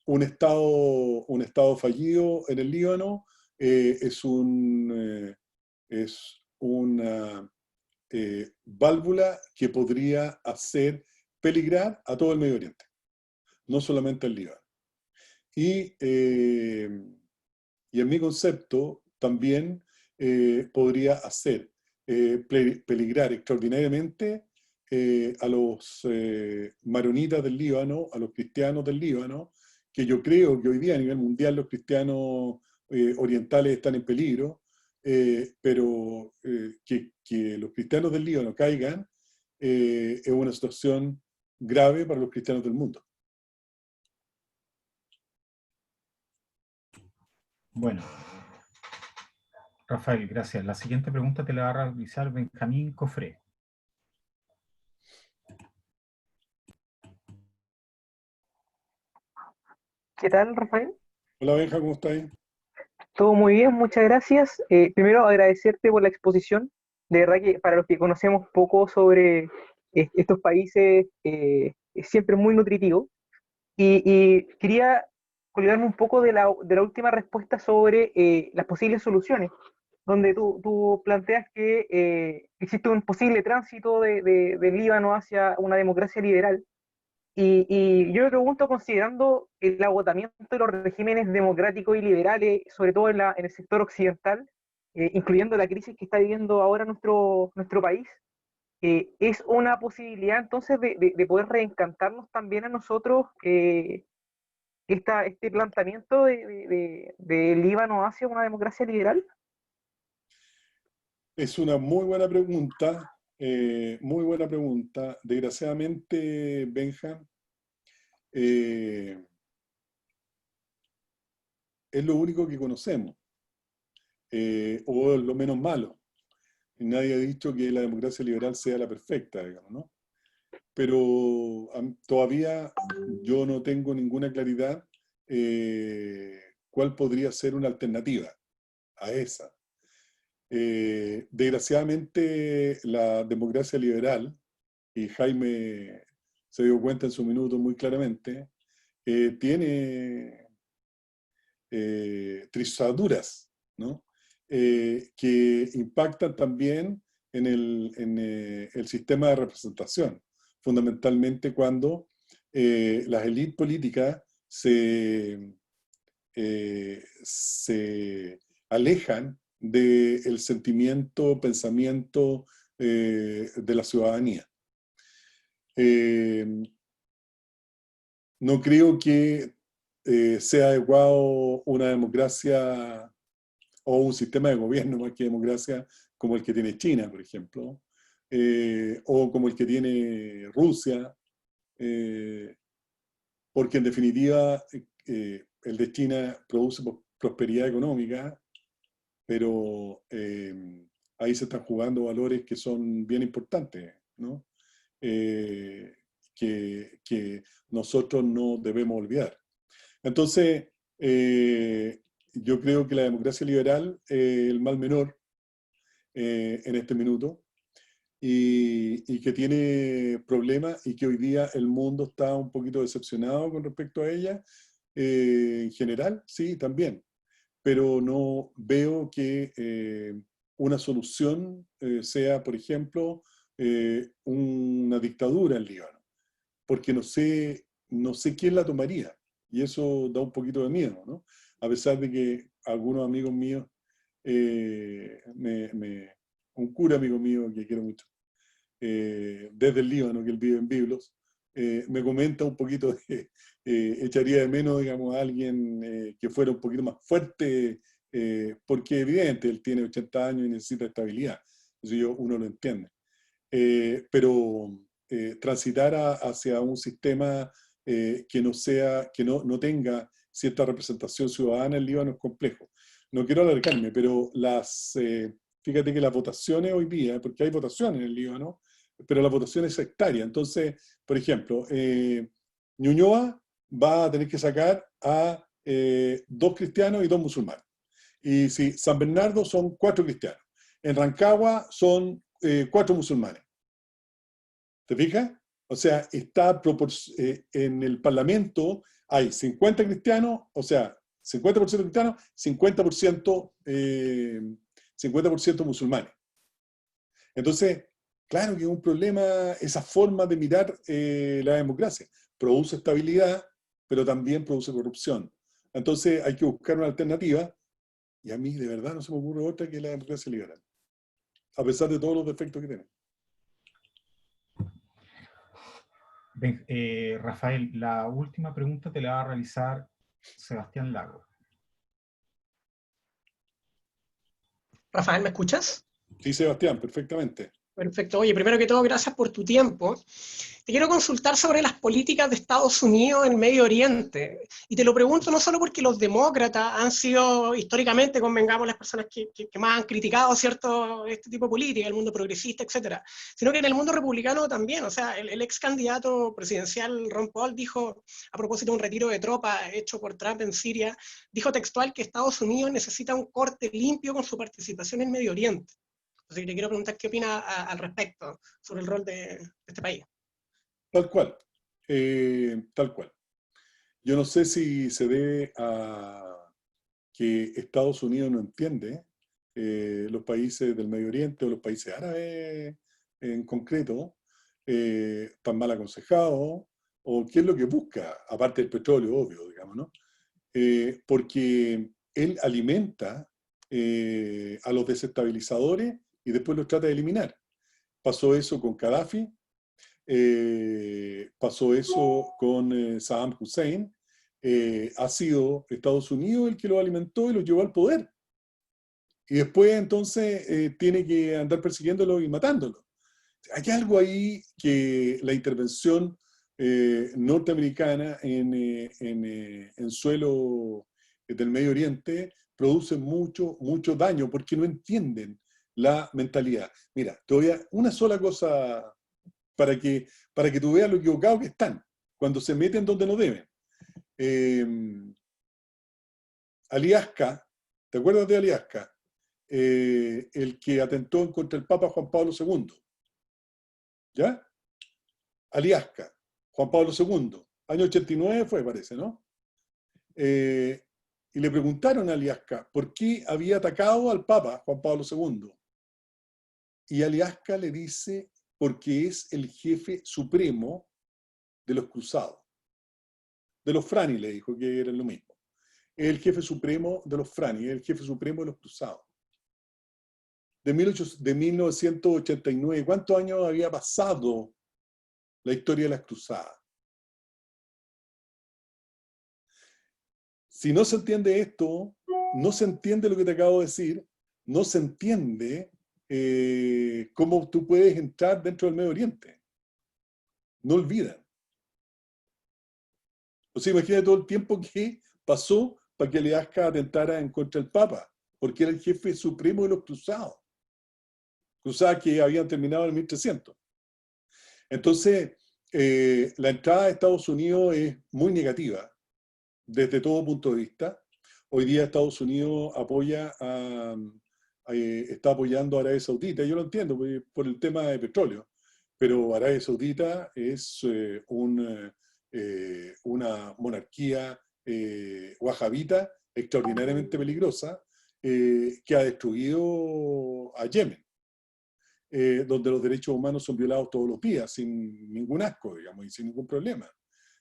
Un estado fallido en el Líbano es una válvula que podría hacer peligrar a todo el Medio Oriente, no solamente al Líbano. Y en mi concepto también podría hacer peligrar extraordinariamente a los maronitas del Líbano, a los cristianos del Líbano, que yo creo que hoy día a nivel mundial los cristianos orientales están en peligro, pero que los cristianos del Líbano caigan es una situación grave para los cristianos del mundo. Bueno, Rafael, gracias. La siguiente pregunta te la va a realizar Benjamín Cofré. ¿Qué tal, Rafael? Hola Benja, ¿cómo estás? Todo muy bien, muchas gracias. Primero, agradecerte por la exposición. De verdad que para los que conocemos poco sobre estos países, es siempre muy nutritivo. Y quería colgarme un poco de la última respuesta sobre las posibles soluciones, donde tú planteas que existe un posible tránsito del Líbano hacia una democracia liberal. Y yo me pregunto, considerando el agotamiento de los regímenes democráticos y liberales, sobre todo en el sector occidental, incluyendo la crisis que está viviendo ahora nuestro país, ¿es una posibilidad entonces de poder reencantarnos también a nosotros este planteamiento de Líbano hacia una democracia liberal? Es una muy buena pregunta, muy buena pregunta. Desgraciadamente, Benja, es lo único que conocemos, o lo menos malo. Nadie ha dicho que la democracia liberal sea la perfecta, digamos, ¿no? Pero todavía yo no tengo ninguna claridad cuál podría ser una alternativa a esa. Desgraciadamente, la democracia liberal, y Jaime se dio cuenta en su minuto muy claramente, tiene trizaduras, ¿no? Que impactan también en el sistema de representación, fundamentalmente cuando las élites políticas se alejan del sentimiento, pensamiento de la ciudadanía. No creo que sea adecuado una democracia o un sistema de gobierno más que democracia como el que tiene China, por ejemplo, o como el que tiene Rusia, porque en definitiva el de China produce prosperidad económica, pero ahí se están jugando valores que son bien importantes, ¿no? Que nosotros no debemos olvidar. Entonces, yo creo que la democracia liberal es el mal menor en este minuto y que tiene problemas y que hoy día el mundo está un poquito decepcionado con respecto a ella. En general, sí, también. Pero no veo que una solución sea, por ejemplo, una dictadura en Líbano, porque no sé quién la tomaría, y eso da un poquito de miedo, ¿no? A pesar de que algunos amigos míos, un cura amigo mío que quiero mucho, desde el Líbano, que él vive en Biblos, me comenta un poquito de echaría de menos, digamos, a alguien que fuera un poquito más fuerte, porque evidente, él tiene 80 años y necesita estabilidad, eso uno lo entiende. Pero transitar hacia un sistema que no tenga cierta representación ciudadana en Líbano es complejo. No quiero alargarme, pero fíjate que las votaciones hoy día, porque hay votaciones en el Líbano, pero la votación es sectaria. Entonces, por ejemplo, Ñuñoa va a tener que sacar a 2 cristianos y 2 musulmanes. Y si San Bernardo son 4 cristianos. En Rancagua son 4 musulmanes. ¿Te fijas? O sea, en el Parlamento hay 50 cristianos, o sea, 50% cristianos, 50% musulmanes. Entonces, claro que es un problema esa forma de mirar la democracia. Produce estabilidad, pero también produce corrupción. Entonces hay que buscar una alternativa, y a mí de verdad no se me ocurre otra que la democracia liberal. a pesar de todos los defectos que tiene. Rafael, la última pregunta te la va a realizar Sebastián Lago. Rafael, ¿me escuchas? Sí, Sebastián, perfectamente. Perfecto. Oye, primero que todo, gracias por tu tiempo. Te quiero consultar sobre las políticas de Estados Unidos en Medio Oriente. Y te lo pregunto no solo porque los demócratas han sido históricamente, convengamos, las personas que más han criticado, ¿cierto?, este tipo de política, el mundo progresista, etcétera, sino que en el mundo republicano también. O sea, el ex candidato presidencial Ron Paul dijo, a propósito de un retiro de tropas hecho por Trump en Siria, dijo textual que Estados Unidos necesita un corte limpio con su participación en Medio Oriente. Así que te quiero preguntar qué opina al respecto sobre el rol de este país. Tal cual, tal cual. Yo no sé si se debe a que Estados Unidos no entiende los países del Medio Oriente o los países árabes en concreto, tan mal aconsejados, o qué es lo que busca, aparte del petróleo, obvio, digamos, ¿no? Porque él alimenta a los desestabilizadores y después los trata de eliminar. Pasó eso con Gaddafi, pasó eso con Saddam Hussein. Ha sido Estados Unidos el que lo alimentó y lo llevó al poder. Y después entonces tiene que andar persiguiéndolo y matándolo. Hay algo ahí que la intervención norteamericana en suelo del Medio Oriente produce mucho, mucho daño porque no entienden la mentalidad. Mira, te voy a una sola cosa para que tú veas lo equivocados que están cuando se meten donde no deben. Aliasca, ¿te acuerdas de Aliasca? El que atentó contra el Papa Juan Pablo II. ¿Ya? Aliasca, Juan Pablo II, año 89 fue, parece, ¿no? Y le preguntaron a Aliasca por qué había atacado al Papa Juan Pablo II. Y Aliasca le dice, porque es el jefe supremo de los cruzados. De los Frani, le dijo que eran lo mismo. Es el jefe supremo de los Frani, es el jefe supremo de los cruzados. De 1989, ¿cuántos años había pasado la historia de las cruzadas? Si no se entiende esto, no se entiende lo que te acabo de decir, no se entiende cómo tú puedes entrar dentro del Medio Oriente. No olvidan. O sea, imagínate todo el tiempo que pasó para que Aliasca atentara en contra del Papa, porque era el jefe supremo de los cruzados. Cruzadas que habían terminado en 1300. Entonces, la entrada de Estados Unidos es muy negativa, desde todo punto de vista. Hoy día Estados Unidos está apoyando a Arabia Saudita. Yo lo entiendo por el tema de petróleo, pero Arabia Saudita es una monarquía wahabita extraordinariamente peligrosa que ha destruido a Yemen, donde los derechos humanos son violados todos los días, sin ningún asco, digamos, y sin ningún problema.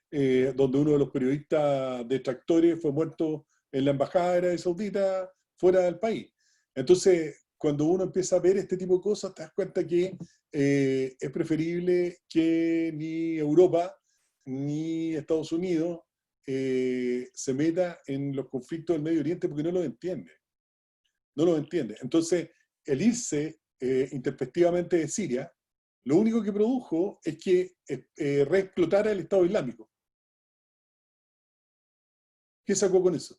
Donde uno de los periodistas detractores fue muerto en la embajada de Arabia Saudita fuera del país. Entonces, cuando uno empieza a ver este tipo de cosas, te das cuenta que es preferible que ni Europa ni Estados Unidos se meta en los conflictos del Medio Oriente porque no los entiende. No los entiende. Entonces, el irse intempestivamente de Siria, lo único que produjo es que reexplotara el Estado Islámico. ¿Qué sacó con eso?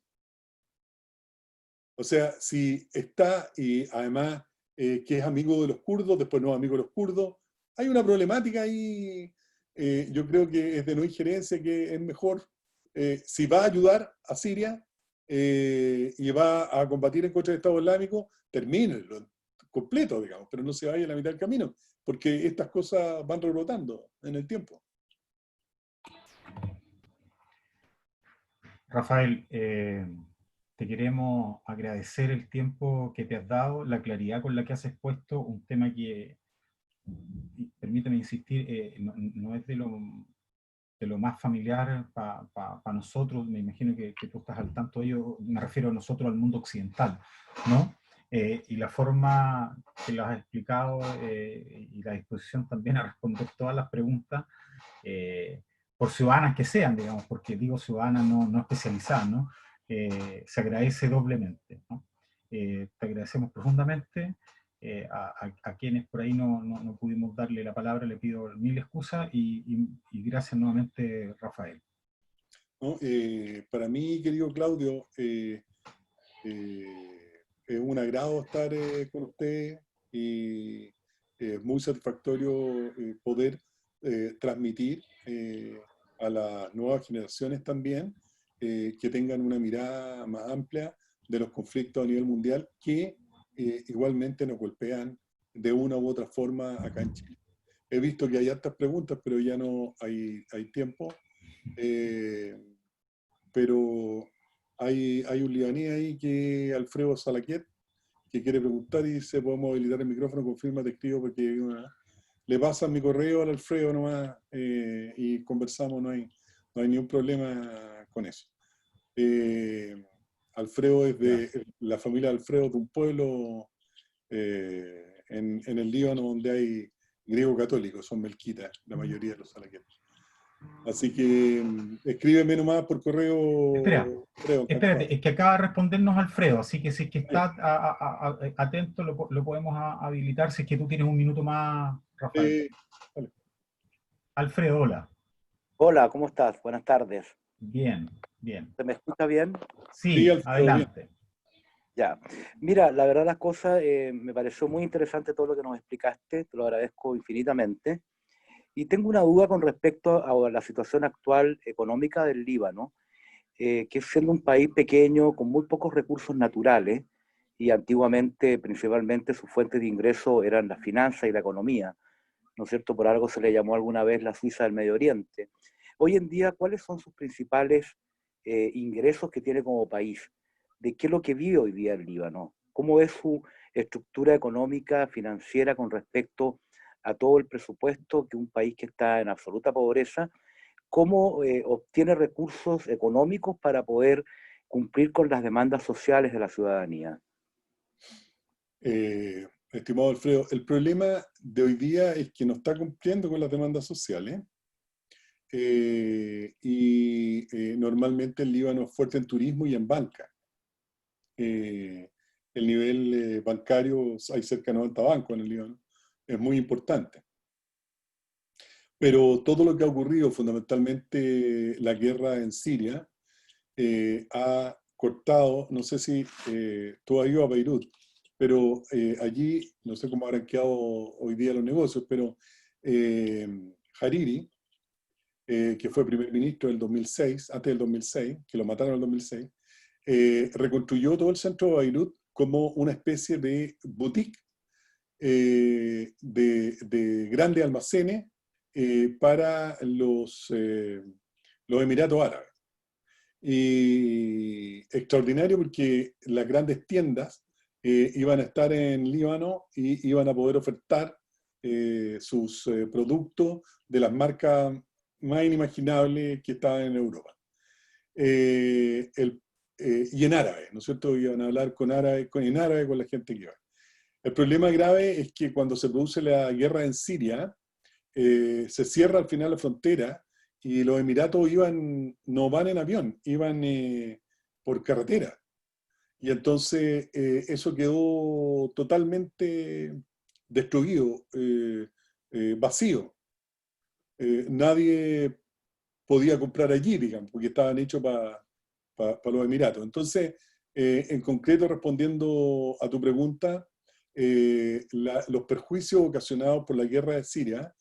O sea, si está, y además que es amigo de los kurdos, después no es amigo de los kurdos, hay una problemática ahí. Yo creo que es de no injerencia, que es mejor, si va a ayudar a Siria y va a combatir en contra del Estado Islámico, termínelo completo, digamos, pero no se vaya a la mitad del camino, porque estas cosas van rebotando en el tiempo. Rafael, te queremos agradecer el tiempo que te has dado, la claridad con la que has expuesto un tema que, permíteme insistir, no es de lo más familiar para nosotros. Me imagino que tú estás al tanto de ello, me refiero a nosotros, al mundo occidental, ¿no? Y la forma que lo has explicado y la disposición también a responder todas las preguntas, por ciudadanas que sean, digamos, porque digo ciudadanas no especializadas, ¿no? Se agradece doblemente, ¿no? Te agradecemos profundamente. A quienes por ahí no pudimos darle la palabra, le pido mil excusas y gracias nuevamente, Rafael. ¿No? Para mí, querido Claudio, es un agrado estar con usted y es muy satisfactorio poder transmitir a las nuevas generaciones también que tengan una mirada más amplia de los conflictos a nivel mundial que igualmente nos golpean de una u otra forma acá en Chile. He visto que hay hartas preguntas, pero ya no hay tiempo. Pero hay un libanés ahí que Alfredo Salaquiet, que quiere preguntar y dice, podemos habilitar el micrófono, confirma, te escribo, porque le pasan mi correo al Alfredo nomás y conversamos, no hay ningún problema con eso. Alfredo es de la familia de Alfredo, de un pueblo en el Líbano donde hay griego católico, son melquitas, la mayoría de los salaquetos. Así que escríbeme nomás por correo. Espérate, es que acaba de respondernos Alfredo, así que si es que está atento lo podemos habilitar si es que tú tienes un minuto más, Rafael. Vale. Alfredo, hola. Hola, ¿cómo estás? Buenas tardes. Bien, bien. ¿Se me escucha bien? Sí, Alfredo, adelante. bien. Ya. Mira, la verdad las cosas, me pareció muy interesante todo lo que nos explicaste, te lo agradezco infinitamente. Y tengo una duda con respecto a la situación actual económica del Líbano, que siendo un país pequeño con muy pocos recursos naturales, y antiguamente principalmente sus fuentes de ingreso eran la finanza y la economía, ¿no es cierto? Por algo se le llamó alguna vez la Suiza del Medio Oriente. Hoy en día, ¿cuáles son sus principales ingresos que tiene como país? ¿De qué es lo que vive hoy día el Líbano? ¿Cómo es su estructura económica, financiera con respecto a todo el presupuesto que un país que está en absoluta pobreza, cómo obtiene recursos económicos para poder cumplir con las demandas sociales de la ciudadanía? Estimado Alfredo, el problema de hoy día es que no está cumpliendo con las demandas sociales normalmente el Líbano es fuerte en turismo y en banca. El nivel bancario, hay cerca de 90 bancos en el Líbano, es muy importante. Pero todo lo que ha ocurrido, fundamentalmente la guerra en Siria, ha cortado, no sé si tú has ido a Beirut, pero allí, no sé cómo habrán quedado hoy día los negocios, pero Hariri, que fue primer ministro del 2006, antes del 2006, que lo mataron en el 2006, reconstruyó todo el centro de Beirut como una especie de boutique de grandes almacenes para los Emiratos Árabes. Y extraordinario porque las grandes tiendas iban a estar en Líbano y iban a poder ofertar sus productos de las marcas más inimaginables que estaban en Europa. Y en árabe, ¿no es cierto? Iban a hablar en árabe con la gente que iba. El problema grave es que cuando se produce la guerra en Siria, se cierra al final la frontera y los Emiratos no van en avión, iban por carretera. Y entonces eso quedó totalmente destruido, vacío. Nadie podía comprar allí, digamos, porque estaban hechos para los Emiratos. Entonces, en concreto, respondiendo a tu pregunta, los perjuicios ocasionados por la guerra de Siria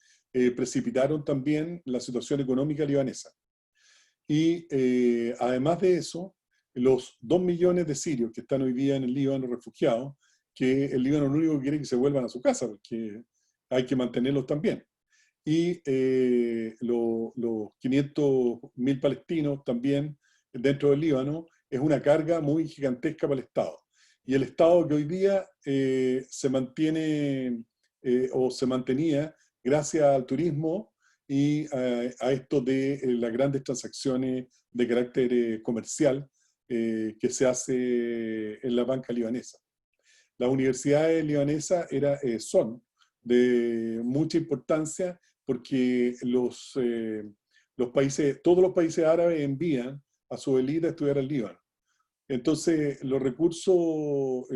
precipitaron también la situación económica libanesa. Y además de eso, los 2 millones de sirios que están hoy día en el Líbano refugiados, que el Líbano lo único que quiere es que se vuelvan a su casa, porque hay que mantenerlos también. Y los 500.000 palestinos también dentro del Líbano, es una carga muy gigantesca para el Estado. Y el Estado que hoy día se mantiene o se mantenía gracias al turismo y a esto de las grandes transacciones de carácter comercial que se hace en la banca libanesa. las universidades libanesas son de mucha importancia porque todos los países árabes envían a su élite a estudiar al Líbano. Entonces, los recursos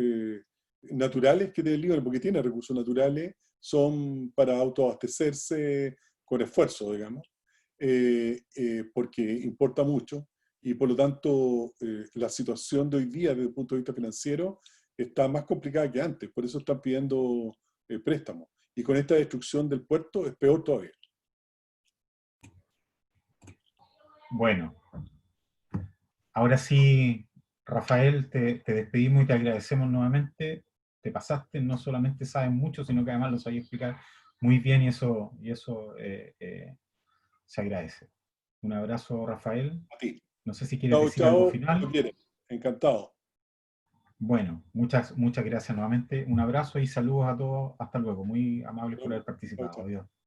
naturales que tiene el Líbano, porque tiene recursos naturales, son para autoabastecerse con esfuerzo, digamos, porque importa mucho, y por lo tanto la situación de hoy día desde el punto de vista financiero está más complicada que antes, por eso están pidiendo préstamos. Y con esta destrucción del puerto es peor todavía. Bueno, ahora sí, Rafael, te despedimos y te agradecemos nuevamente. Te pasaste, no solamente sabes mucho, sino que además lo sabes explicar muy bien y eso se agradece. Un abrazo, Rafael. A ti. No sé si quieres Chao, decir algo chao, final. cuando quieras. Encantado. Bueno, muchas gracias nuevamente. Un abrazo y saludos a todos. Hasta luego. Muy amables por haber Chao, participado. chao. Adiós.